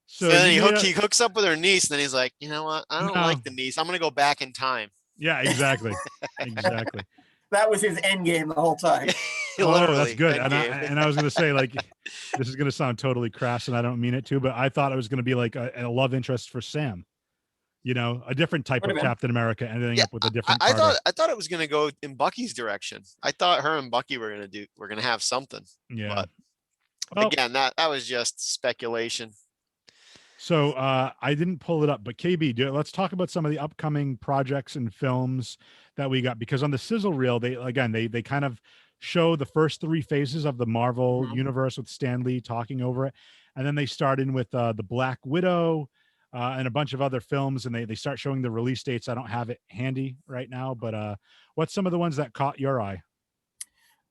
So then he hooks up with her niece, and then he's like, you know what? I don't like the niece. I'm gonna go back in time. Yeah, exactly. Exactly. That was his end game the whole time. Oh, that's good. And I was going to say, like, this is going to sound totally crass, and I don't mean it to, but I thought it was going to be like a love interest for Sam. A different type of Captain America ending up with a different. I thought it was going to go in Bucky's direction. I thought her and Bucky were going to have something. Yeah. But again, that was just speculation. So I didn't pull it up, but KB, let's talk about some of the upcoming projects and films that we got, because on the sizzle reel, they kind of show the first three phases of the Marvel universe with Stan Lee talking over it. And then they start in with the Black Widow and a bunch of other films, and they start showing the release dates. I don't have it handy right now, but what's some of the ones that caught your eye?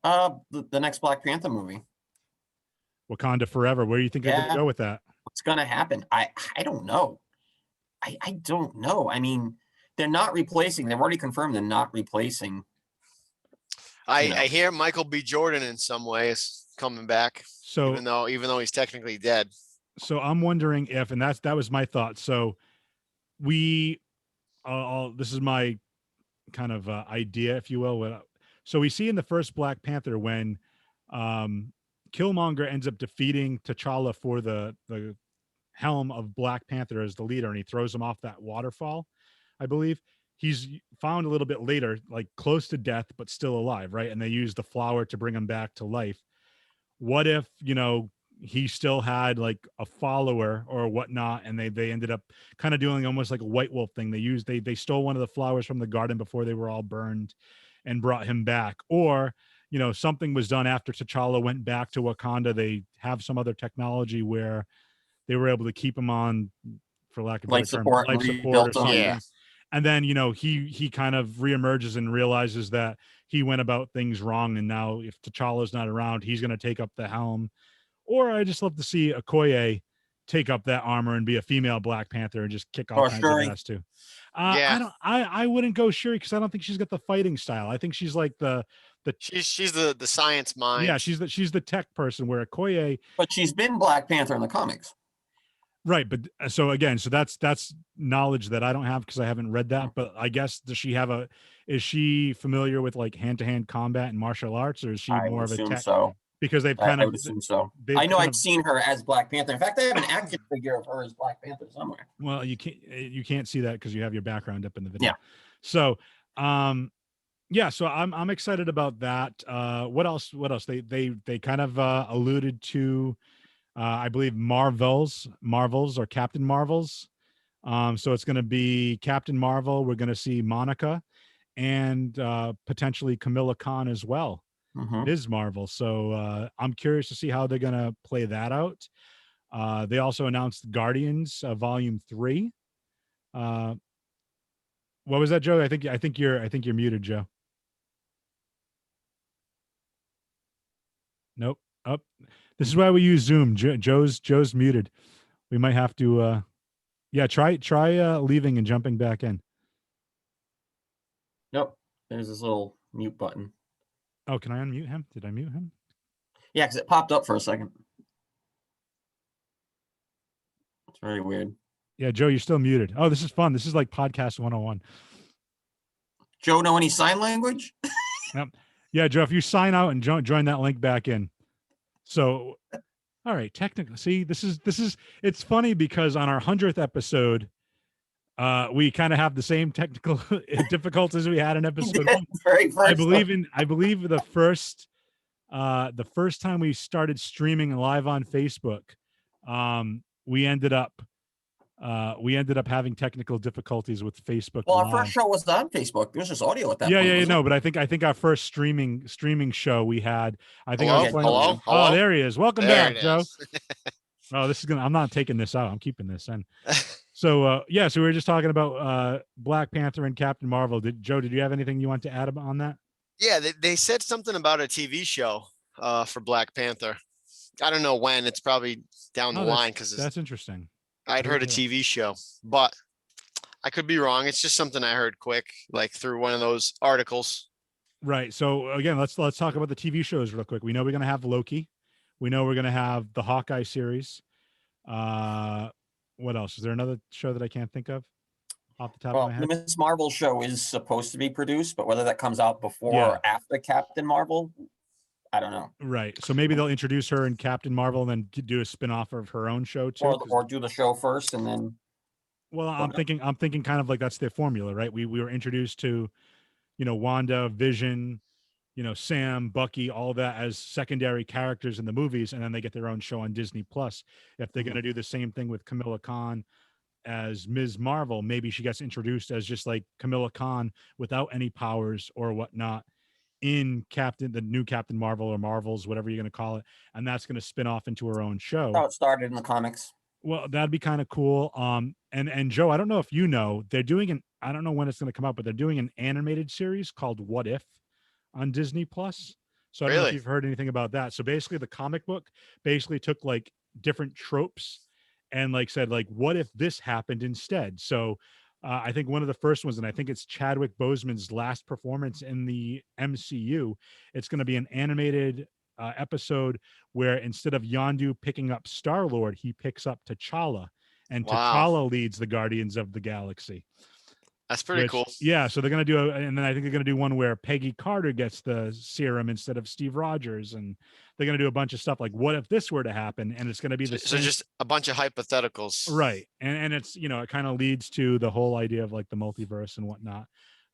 The next Black Panther movie. Wakanda Forever. Where do you think they're going to go with that? What's going to happen? I don't know. I don't know. I mean, they're not replacing. They've already confirmed they're not replacing. I hear Michael B. Jordan in some ways coming back. So even though he's technically dead. So I'm wondering if, and that was my thought. So this is my kind of idea, if you will. So we see in the first Black Panther when Killmonger ends up defeating T'Challa for the helm of Black Panther as the leader, and he throws him off that waterfall, I believe. He's found a little bit later, like close to death, but still alive, right? And they use the flower to bring him back to life. What if, he still had like a follower or whatnot, and they ended up kind of doing almost like a White Wolf thing. They stole one of the flowers from the garden before they were all burned and brought him back. Or, you know, something was done after T'Challa went back to Wakanda. They have some other technology where they were able to keep him on, for lack of a better Life term, support and life support or rebuilt them. something. Yeah. And then, you know, he kind of reemerges and realizes that he went about things wrong, and now if T'Challa's not around, he's going to take up the helm. Or I just love to see Okoye take up that armor and be a female Black Panther and just kick all Or kinds Shuri. of ass too. Yeah. I wouldn't go Shuri because I don't think she's got the fighting style. I think she's like the She's the science mind. yeah, she's the tech person, where Okoye, But she's been Black Panther in the comics. right. But so again, so that's knowledge that I don't have because I haven't read that. But I guess is she familiar with like hand-to-hand combat and martial arts, or is she I more would of a assume tech? so. Because they've I kind of would assume so. they've I know kind I've of, seen her as Black Panther. In fact, I have an action figure of her as Black Panther somewhere. well, you can't see that because you have your background up in the video. Yeah. So yeah, so I'm excited about that. What else? They kind of alluded to I believe Marvels or Captain Marvels. So it's going to be Captain Marvel. We're going to see Monica and potentially Camilla Khan as well. Ms. Marvel. So I'm curious to see how they're going to play that out. They also announced Guardians Volume 3. What was that, Joe? I think you're muted, Joe. Nope. Up. This is why we use Zoom. Joe's muted. We might have to yeah, try leaving and jumping back in. Nope. There's this little mute button. Oh, can I unmute him? Did I mute him? Yeah, because it popped up for a second. It's very weird. Yeah, Joe, you're still muted. Oh, this is fun. This is like podcast 101. Joe, know any sign language? Yep. Yeah, Joe, if you sign out and join that link back in. So, all right, technically, see, this is it's funny because on our 100th episode, we kind of have the same technical difficulties we had in episode 1. Very first I believe the first time we started streaming live on Facebook, we ended up having technical difficulties with Facebook. Well, our Live. first show was on Facebook. There was just audio at that point. Yeah, no, but I think our first streaming show we had. I think I was playing. Hello? Oh, there he is. Welcome There back, Joe. Oh, this is gonna. I'm not taking this out. I'm keeping this in. So yeah, so we were just talking about Black Panther and Captain Marvel. Did you have anything you want to add on that? Yeah, they said something about a TV show for Black Panther. I don't know when. It's probably down the line because that's interesting. I'd heard a TV show, but I could be wrong. It's just something I heard quick, like through one of those articles. Right. So again, let's talk about the TV shows real quick. We know we're going to have Loki. We know we're going to have the Hawkeye series. What else? Is there another show that I can't think of off the top of my head? The Miss Marvel show is supposed to be produced, but whether that comes out before or after Captain Marvel, I don't know. Right. So maybe they'll introduce her in Captain Marvel and then do a spin-off of her own show too. Or do the show first and then. Well, I'm thinking kind of like that's their formula, right? We were introduced to, Wanda, Vision, Sam, Bucky, all that as secondary characters in the movies, and then they get their own show on Disney Plus. If they're going to do the same thing with Camilla Khan as Ms. Marvel, maybe she gets introduced as just like Camilla Khan without any powers or whatnot in the new Captain Marvel or Marvels, whatever you're going to call it, and that's going to spin off into her own show. That's how it started in the comics. Well, that'd be kind of cool. And Joe, I don't know if you know, they're doing I don't know when it's going to come out, but they're doing an animated series called What If on Disney Plus. So I don't know if you've heard anything about that. So basically the comic book basically took like different tropes and like said like, what if this happened instead? So I think one of the first ones, and I think it's Chadwick Boseman's last performance in the MCU. It's going to be an animated episode where instead of Yondu picking up Star-Lord, he picks up T'Challa, and T'Challa leads the Guardians of the Galaxy. That's pretty cool. Yeah, so they're going to do and then I think they're going to do one where Peggy Carter gets the serum instead of Steve Rogers, and they're going to do a bunch of stuff like what if this were to happen, and it's going to be so just a bunch of hypotheticals, right? And it's it kind of leads to the whole idea of like the multiverse and whatnot.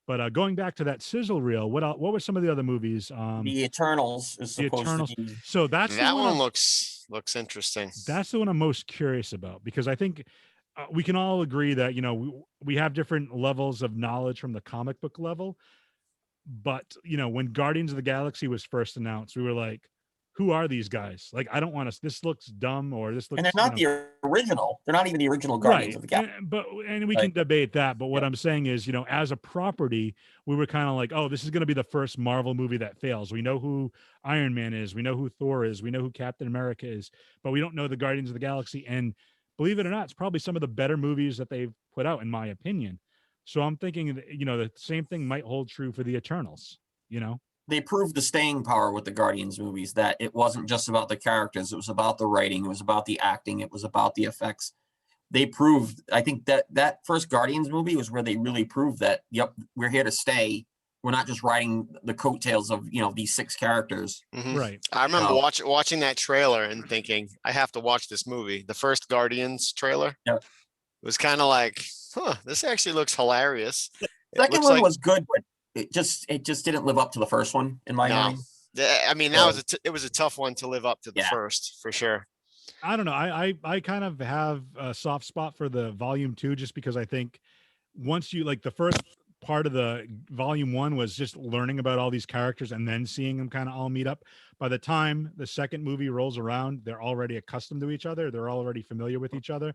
But going back to that sizzle reel, what were some of the other movies? The Eternals is supposed to be. So that one looks Looks interesting. That's the one I'm most curious about, because I think we can all agree that, we have different levels of knowledge from the comic book level. But, when Guardians of the Galaxy was first announced, we were like, who are these guys? Like, I don't want to, this looks dumb, or this And looks, they're not the original. They're not even the original Guardians right. of the Galaxy. And we Right. can debate that. But what Yeah. I'm saying is, as a property, we were kind of like, oh, this is going to be the first Marvel movie that fails. We know who Iron Man is. We know who Thor is. We know who Captain America is, but we don't know the Guardians of the Galaxy. And believe it or not, it's probably some of the better movies that they've put out, in my opinion. So I'm thinking that, the same thing might hold true for the Eternals, They proved the staying power with the Guardians movies, that it wasn't just about the characters. It was about the writing. It was about the acting. It was about the effects. They proved, I think that first Guardians movie was where they really proved that, yep, we're here to stay. We're not just riding the coattails of, these 6 characters. Mhm. Right. I remember No. watching that trailer and thinking, I have to watch this movie. The first Guardians trailer. Yep. It was kind of like, this actually looks hilarious. It Second looks one like, was good, but it just didn't live up to the first one in my no. mind. I mean, that was it was a tough one to live up to the Yeah. first, for sure. I don't know. I kind of have a soft spot for the volume 2, just because I think once you, like, the first part of the volume 1 was just learning about all these characters and then seeing them kind of all meet up. By the time the second movie rolls around, they're already accustomed to each other. They're already familiar with each other.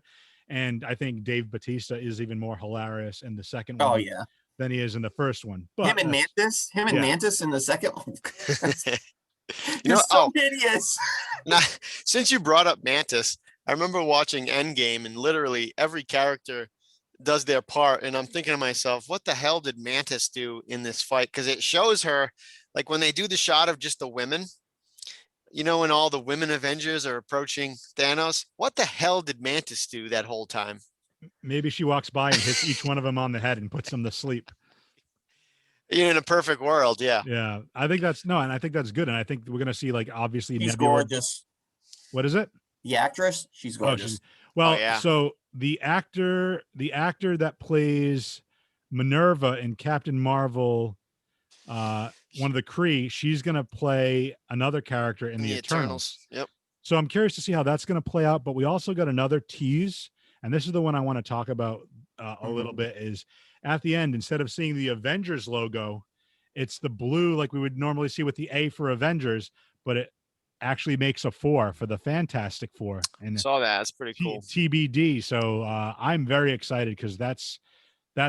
And I think Dave Bautista is even more hilarious in the second one Oh yeah, than he is in the first one. But him and yeah. Mantis in the second one. You know, You're so hideous. now, since you brought up Mantis, I remember watching Endgame, and literally every character does their part. And I'm thinking to myself, what the hell did Mantis do in this fight? Because it shows her, like, when they do the shot of just the women, when all the women Avengers are approaching Thanos, what the hell did Mantis do that whole time? Maybe she walks by and hits each one of them on the head and puts them to sleep. In a perfect world, yeah. Yeah, I think that's good. And I think we're going to see, like, obviously She's Nebula. gorgeous. What is it? The actress, she's gorgeous. Well, yeah. So the actor that plays Minerva in Captain Marvel, one of the Kree, she's going to play another character in the Eternals. Yep. So I'm curious to see how that's going to play out. But we also got another tease, and this is the one I want to talk about a little bit, is at the end, instead of seeing the Avengers logo, it's the blue like we would normally see with the A for Avengers, but it actually makes a 4 for the Fantastic Four. And saw that. That's pretty cool. TBD. So I'm very excited, because that's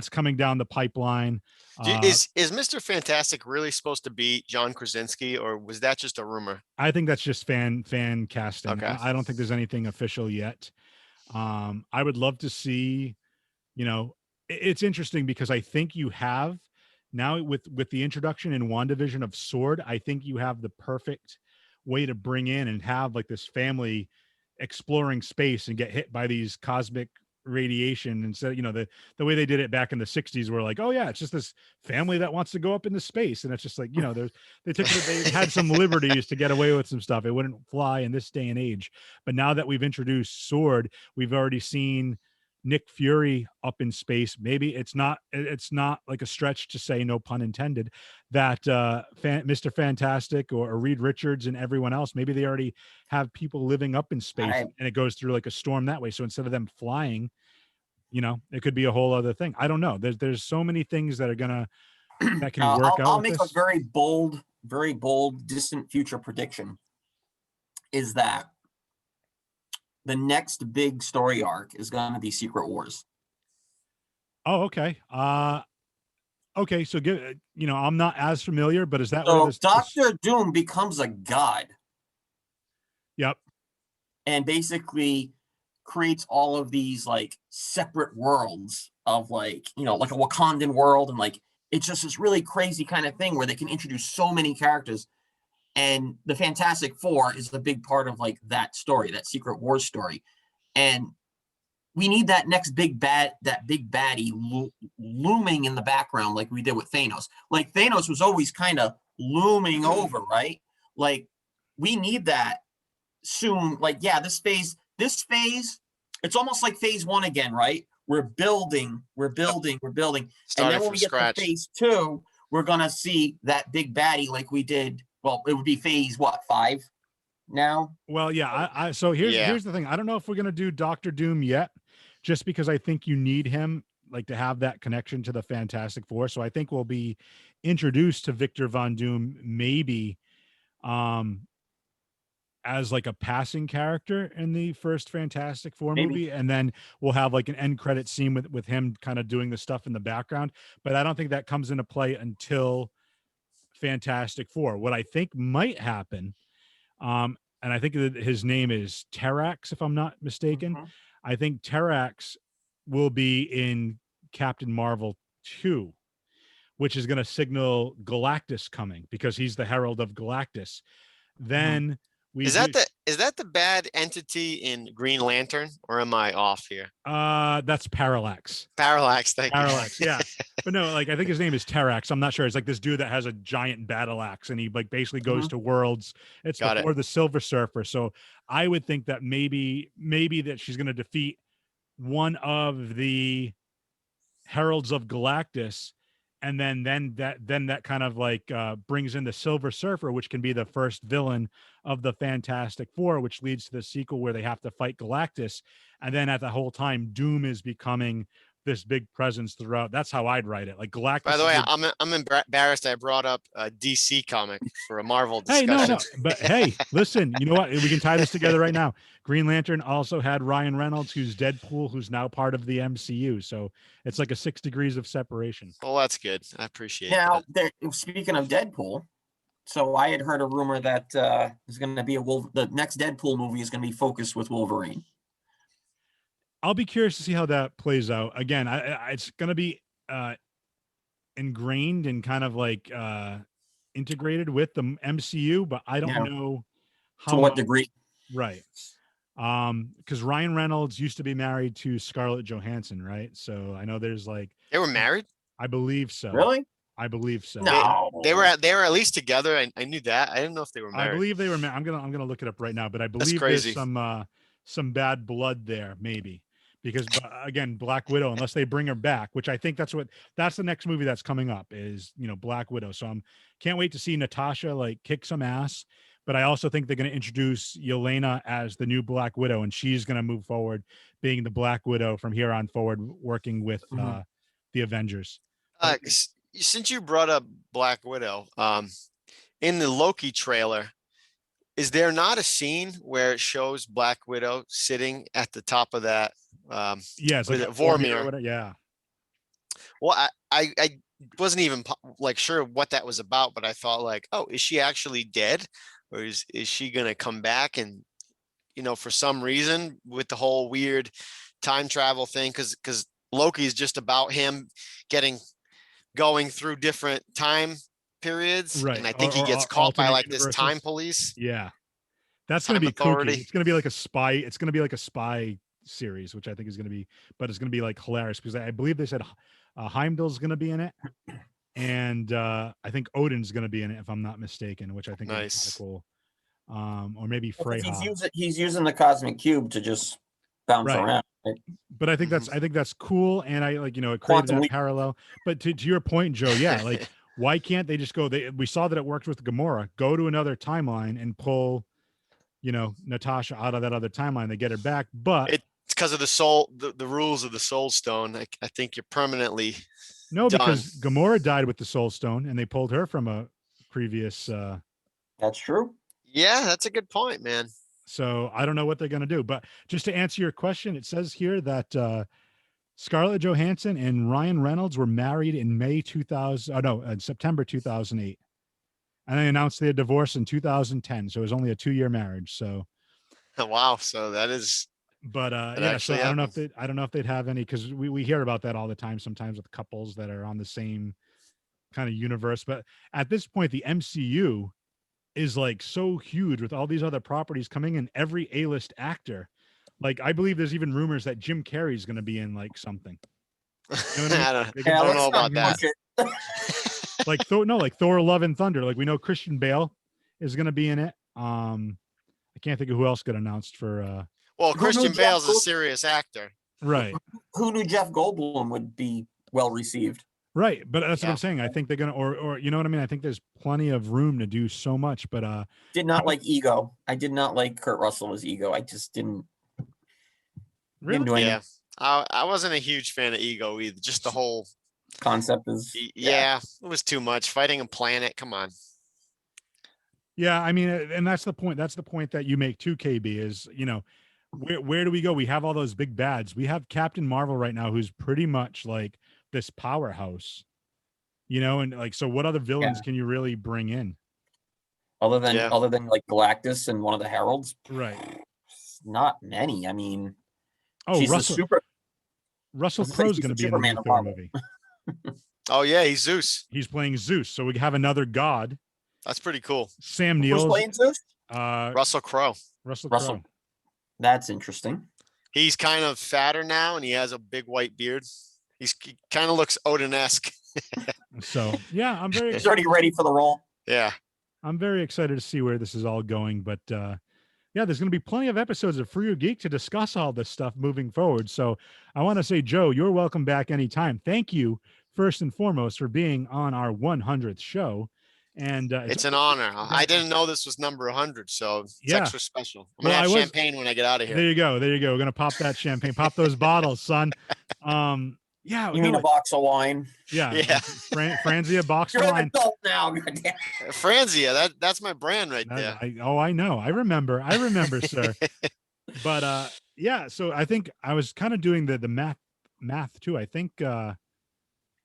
coming down the pipeline. Is Mr. Fantastic really supposed to be John Krasinski, or was that just a rumor? I think that's just fan casting. Okay. I don't think there's anything official yet. I would love to see, it's interesting, because I think you have now, with the introduction in WandaVision of Sword, I think you have the perfect way to bring in and have, like, this family exploring space and get hit by these cosmic radiation. And so, the way they did it back in the 60s, were like, oh yeah, it's just this family that wants to go up into space. And it's just like, they had some liberties to get away with some stuff. It wouldn't fly in this day and age. But now that we've introduced Sword, we've already seen Nick Fury up in space. Maybe it's not like a stretch to say, no pun intended, that Mr. Fantastic or Reed Richards and everyone else, maybe they already have people living up in space, and it goes through like a storm that way. So instead of them flying, it could be a whole other thing. I don't know. There's so many things that can work out. I'll make a very bold, distant future prediction, is that the next big story arc is going to be Secret Wars. Oh, okay. Okay. So I'm not as familiar, but is that so where this Doctor Doom becomes a god? Yep. And basically creates all of these like separate worlds of like a Wakandan world, and like it's just this really crazy kind of thing where they can introduce so many characters. And the Fantastic Four is the big part of like that story, that Secret Wars story. And we need that next big baddie looming in the background, like we did with Thanos. Like Thanos was always kind of looming over, right? Like we need that soon. Like, yeah, this phase, it's almost like phase 1 again, right? We're building. Starting and then when from we get scratch. to phase 2, we're gonna see that big baddie like we did. Well, it would be phase 5, now. Well, yeah. So here's the thing. I don't know if we're gonna do Doctor Doom yet, just because I think you need him like to have that connection to the Fantastic Four. So I think we'll be introduced to Victor Von Doom maybe um as like a passing character in the first Fantastic Four Maybe. movie, and then we'll have like an end credit scene with him kind of doing the stuff in the background. But I don't think that comes into play until Fantastic Four. What I think might happen, and I think that his name is Terrax, if I'm not mistaken. Mhm. I think Terrax will be in Captain Marvel 2, which is going to signal Galactus coming because he's the Herald of Galactus. Then we Is that the bad entity in Green Lantern, or am I off here? that's Parallax. Parallax, thank you. Parallax, yeah. But no, like I think his name is Terrax. I'm not sure. It's like this dude that has a giant battle axe and he like basically goes to worlds. It's Got before it. the Silver Surfer. So I would think that maybe that she's gonna defeat one of the Heralds of Galactus, and then that kind of like brings in the Silver Surfer, which can be the first villain of the Fantastic Four, which leads to the sequel where they have to fight Galactus, and then at the whole time Doom is becoming this big presence throughout. That's how I'd write it. Like Galactus. By the way, I'm embarrassed I brought up a DC comic for a Marvel Hey, discussion. no. But hey, listen, you know what? We can tie this together right now. Green Lantern also had Ryan Reynolds, who's Deadpool, who's now part of the MCU. So it's like a 6 degrees of separation. Well, that's good. I appreciate Now, that. speaking of Deadpool, so I had heard a rumor that there's going to be the next Deadpool movie is going to be focused with Wolverine. I'll be curious to see how that plays out. Again, it's going to be ingrained and kind of like integrated with the MCU, but I don't know how to what degree. Right. Because Ryan Reynolds used to be married to Scarlett Johansson, right? So I know there's like They were married? I believe so. Really? I believe so. No, They were at least together. I knew that. I didn't know if they were married. I believe they were. I'm gonna look it up right now, but I believe crazy. there's some bad blood there, maybe. Because again, Black Widow, unless they bring her back, which I think that's the next movie that's coming up is, Black Widow. So can't wait to see Natasha like kick some ass. But I also think they're going to introduce Yelena as the new Black Widow, and she's going to move forward being the Black Widow from here on forward, working with the Avengers. Since you brought up Black Widow, in the Loki trailer, is there not a scene where it shows Black Widow sitting at the top of that? Yes, like Vormir. Yeah. Well, I wasn't even like sure what that was about, but I thought like, oh, is she actually dead, or is she gonna come back? And for some reason with the whole weird time travel thing, because Loki is just about him going through different time periods, right? And I think he or gets caught by like universes. this time police. Yeah, that's going to be authority. Kooky. It's going to be like a spy. It's going to be like a spy series, which I think is going to be, but it's going to be like hilarious because I believe they said Heimdall's going to be in it, and I think Odin's going to be in it if I'm not mistaken, which I think nice. is kind of cool. Or maybe Freyja. He's using the cosmic cube to just bounce around. Right? But I think that's cool, and I like it created that parallel. But to your point, Joe, yeah, like why can't they just go? We saw that it worked with Gamora. Go to another timeline and pull, Natasha out of that other timeline. They get her back, but it's because of the soul, the rules of the Soul Stone. I think you're permanently done. Because Gamora died with the Soul Stone, and they pulled her from a previous. That's true. Yeah, that's a good point, man. So I don't know what they're going to do, but just to answer your question, it says here that Scarlett Johansson and Ryan Reynolds were married in September 2008, and they announced their divorce in 2010. So it was only a 2-year marriage. So, wow. So that is. But yeah, so I don't know if they'd have any, because we hear about that all the time. Sometimes with couples that are on the same kind of universe, but at this point, the MCU is like so huge with all these other properties coming in, every A-list actor. Like I believe there's even rumors that Jim Carrey's going to be in like something. You know what I mean? I don't know about that. Like Thor: Love and Thunder. Like we know Christian Bale is going to be in it. I can't think of who else got announced for. Well, Christian Bale's a serious actor, right? Who knew Jeff Goldblum would be well received? Right, but that's what Yeah. I'm saying. I think they're gonna, or you know what I mean. I think there's plenty of room to do so much. But Did not like Ego. I did not like Kurt Russell as Ego. I just didn't really, do anything. Yeah. I wasn't a huge fan of Ego either. Just the whole, Concept is yeah, it was too much. Fighting a planet. Come on. yeah. I mean, and that's the point. That's the point that you make too, KB. Is where do we go? We have all those big bads. We have Captain Marvel right now, who's pretty much like this powerhouse. And like, so what other villains can you really bring in? other than Yeah. like Galactus and one of the Heralds. Right. Not many. I mean, Oh, she's Russell the super. Russell I was gonna say Crowe's she's going to the be in the Superman new of Thor Marvel. movie. Oh yeah, he's Zeus. He's playing Zeus, so we have another god. That's pretty cool. Sam Who's Neill's playing Zeus? Russell Crowe. Russell Russell. Crowe. That's interesting. He's kind of fatter now, and he has a big white beard. He kind of looks Odin-esque. So yeah, He's already ready for the role. Yeah. I'm very excited to see where this is all going. But yeah, there's going to be plenty of episodes of For You Geek to discuss all this stuff moving forward. So I want to say, Joe, you're welcome back anytime. Thank you first and foremost for being on our 100th show. And It's an honor. I didn't know this was number 100, so it's Yeah. extra special. I'm gonna have champagne when I get out of here. There you go. We're gonna pop that champagne. Pop those bottles, son. Yeah. You mean a box of wine? Yeah. Yeah. Franzia box You're of an wine. adult now. goddamn. Franzia, that's my brand right there. I know. I remember, sir. But yeah. So I think I was kind of doing the math too. I think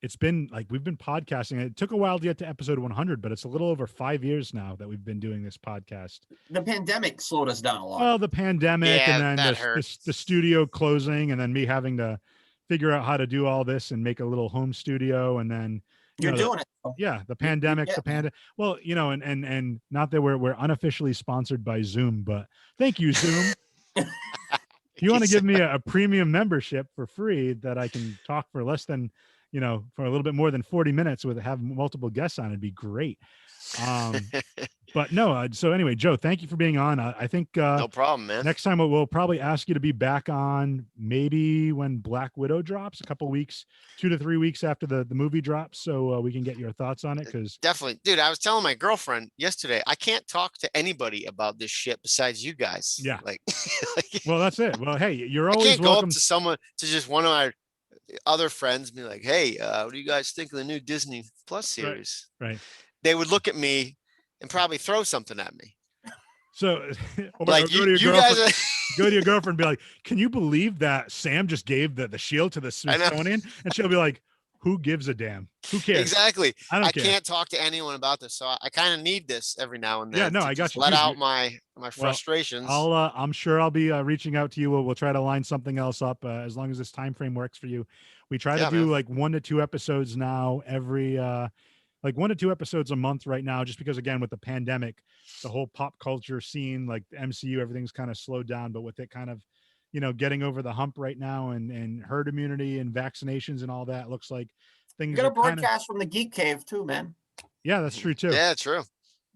it's been like we've been podcasting. It took a while to get to episode 100, but it's a little over 5 years now that we've been doing this podcast. The pandemic slowed us down a lot. Well, the pandemic, Yeah, and then that the hurts. studio closing, and then me having to figure out how to do all this and make a little home studio, and then You're doing it. yeah, the pandemic, yeah. Well, and not that we're unofficially sponsored by Zoom, but thank you, Zoom. If you want to give me a premium membership for free that I can talk for less than, for a little bit more than 40 minutes with have multiple guests on, it'd be great. But no, so anyway, Joe, thank you for being on. I think No problem, man. next time we'll probably ask you to be back on maybe when Black Widow drops, a couple weeks, 2 to 3 weeks after the movie drops, so we can get your thoughts on it. Because Definitely. Dude, I was telling my girlfriend yesterday, I can't talk to anybody about this shit besides you guys. Yeah. Like, well, that's it. Well, hey, you're I always can't go welcome. up to someone, to just one of my other friends and be like, hey, what do you guys think of the new Disney Plus series? Right. They would look at me and probably throw something at me. So, or Like, go to your you girlfriend. guys Go to your girlfriend and be like, can you believe that Sam just gave the shield to the I know. Smithsonian? And she'll be like, who gives a damn? Who cares? Exactly. I don't I care. can't talk to anyone about this, so I kind of need this every now and then. Yeah, no, to I got just you. Let Dude, out my frustrations. I'm sure I'll be reaching out to you. We'll try to line something else up as long as this time frame works for you. We try to do man. like 1 to 2 episodes now every like 1 to 2 episodes a month right now, just because again with the pandemic, the whole pop culture scene, like the MCU, everything's kind of slowed down. But with it kind of, getting over the hump right now, and herd immunity and vaccinations and all that, looks like things You got a are kinda, broadcast from the Geek Cave too, man. yeah, that's true too. Yeah, true.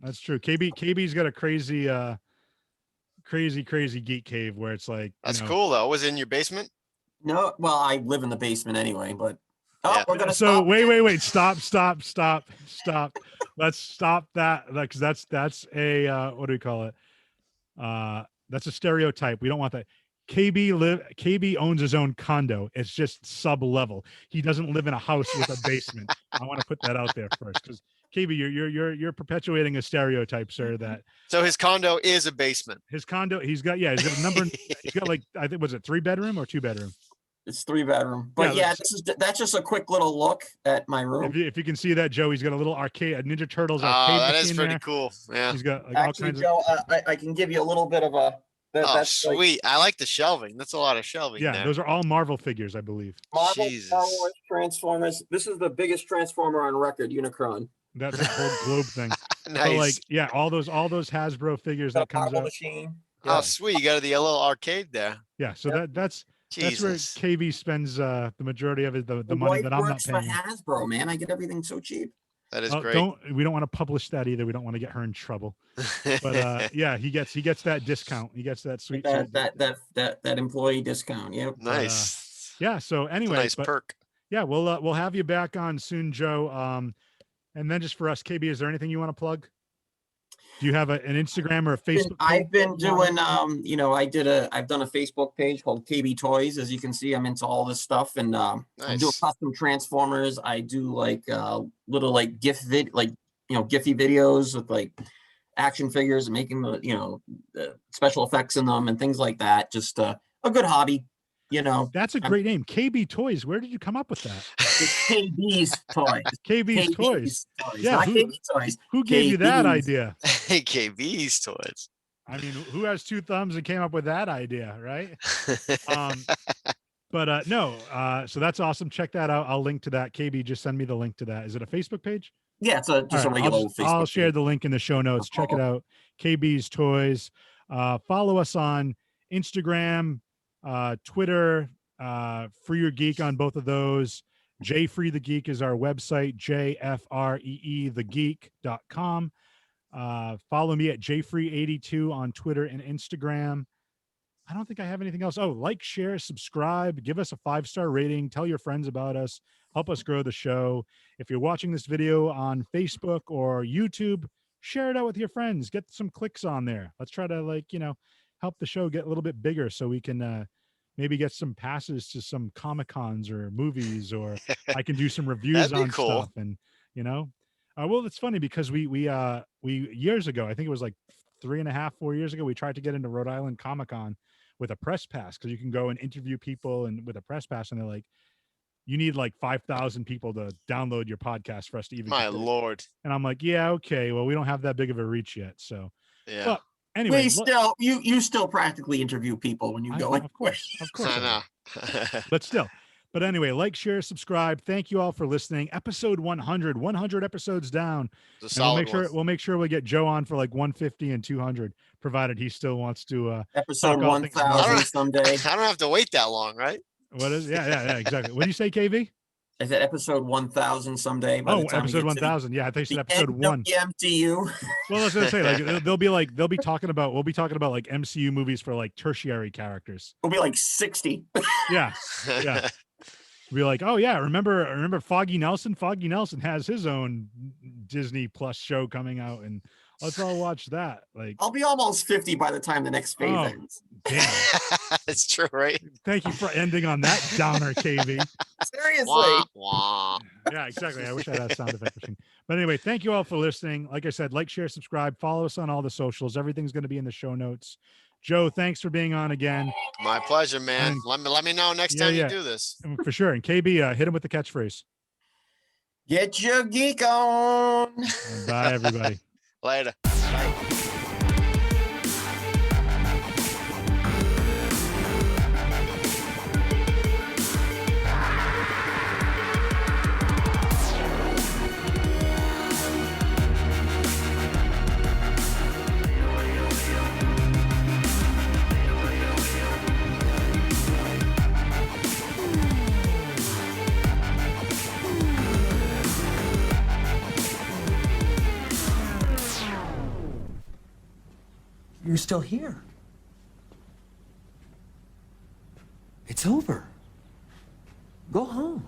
That's true. KB's got a crazy geek cave where it's like That's cool though. Was it in your basement? No, well, I live in the basement anyway, but Yeah. we're gonna So stop. wait, stop. Let's stop that, because that's a what do we call it? That's a stereotype. We don't want that. KB owns his own condo. It's just sub level. He doesn't live in a house with a basement. I want to put that out there first, because KB, you're perpetuating a stereotype, sir. That So his condo is a basement. his condo, he's got a number. He's got like, I think, was it 3-bedroom or 2-bedroom? It's 3-bedroom, but Yeah, that's just a quick little look at my room. If you can see that, Joe, he's got a little arcade, a Ninja Turtles Oh, arcade that is machine pretty there. cool. Yeah. He's got like Actually, all kinds Joe, I can give you a little bit of a. Oh, That's like sweet. I like the shelving. That's a lot of shelving yeah, there. those are all Marvel figures, I believe. Marvel, Jesus. Star Wars, Transformers. This is the biggest Transformer on record, Unicron. That whole globe thing. Nice. So like, yeah, all those Hasbro figures Got that a comes Marvel out. machine. Oh, sweet. You got the yellow arcade there. Yeah, so that's where Jesus. KB spends the majority of the The money wife that I'm not works for paying. Hasbro, man. I get everything so cheap. That is Oh, great. we don't want to publish that either. We don't want to get her in trouble. But yeah, he gets that discount. He gets that sweet. That employee discount. Yep. Nice. Yeah. So It's a anyway, nice but perk. yeah, we'll have you back on soon, Joe. And then just for us, KB, is there anything you want to plug? Do you have an Instagram or a Facebook? I've been doing, I've done a Facebook page called KB Toys. As you can see, I'm into all this stuff, and I'm doing Nice. custom Transformers. I do like little like Giphy videos with like action figures and making the special effects in them and things like that. Just a good hobby, That's a great name, KB Toys. Where did you come up with that? It's KB's Toys. KB's Toys. Yeah, not KB Toys. Who gave you that KB's. idea? KB's toys. I mean, who has two thumbs and came up with that idea, right? But no, so that's awesome. Check that out. I'll link to that. KB, just send me the link to that. Is it a Facebook page? Yeah, it's just a regular old Facebook. I'll share page. the link in the show notes. Check it out. KB's Toys. Follow us on Instagram, Twitter, Free Your Geek on both of those. J Free the Geek is our website, JFREE thegeek.com. Follow me at JFree82 on Twitter and Instagram. I don't think I have anything else. Oh, like, share, subscribe, give us a 5-star rating, tell your friends about us, help us grow the show. If you're watching this video on Facebook or YouTube, share it out with your friends, get some clicks on there. Let's try to help the show get a little bit bigger so we can maybe get some passes to some Comic-Cons or movies, or I can do some reviews on cool. stuff. And, well, it's funny because we years ago, I think it was like 3.5-4 years ago, we tried to get into Rhode Island Comic-Con with a press pass, because you can go and interview people and with a press pass, and they're like, you need like 5,000 people to download your podcast for us to even. My Lord. And I'm like, yeah, okay, well, we don't have that big of a reach yet. So yeah. But anyway, you still practically interview people when you go in. Of course. I know. But still. But anyway, like, share, subscribe. Thank you all for listening. Episode 100 episodes down. We'll make sure we get Joe on for like 150 and 200, provided he still wants to. Episode 1000 someday. I don't have to wait that long, right? What is? Yeah, exactly. What do you say, KV? I said episode 1000 someday. By the time episode 1000. Yeah, I think you said episode 1. The MCU. Well, I was gonna say, like, we'll be talking about like MCU movies for like tertiary characters. We'll be like 60. Yeah. Be like, oh yeah, remember Foggy Nelson? Foggy Nelson has his own Disney Plus show coming out, and let's all watch that. Like, I'll be almost 50 by the time the next phase ends. Damn. It's true, right? Thank you for ending on that downer, KV. Seriously. Wah, wah. Yeah, exactly. I wish I had a sound effect machine. But anyway, thank you all for listening. Like I said, like, share, subscribe, follow us on all the socials. Everything's going to be in the show notes. Joe, thanks for being on again. My pleasure, man. Let me know next time you do this. For sure. And KB, hit him with the catchphrase. Get your geek on. Bye, everybody. Later. You're still here. It's over. Go home.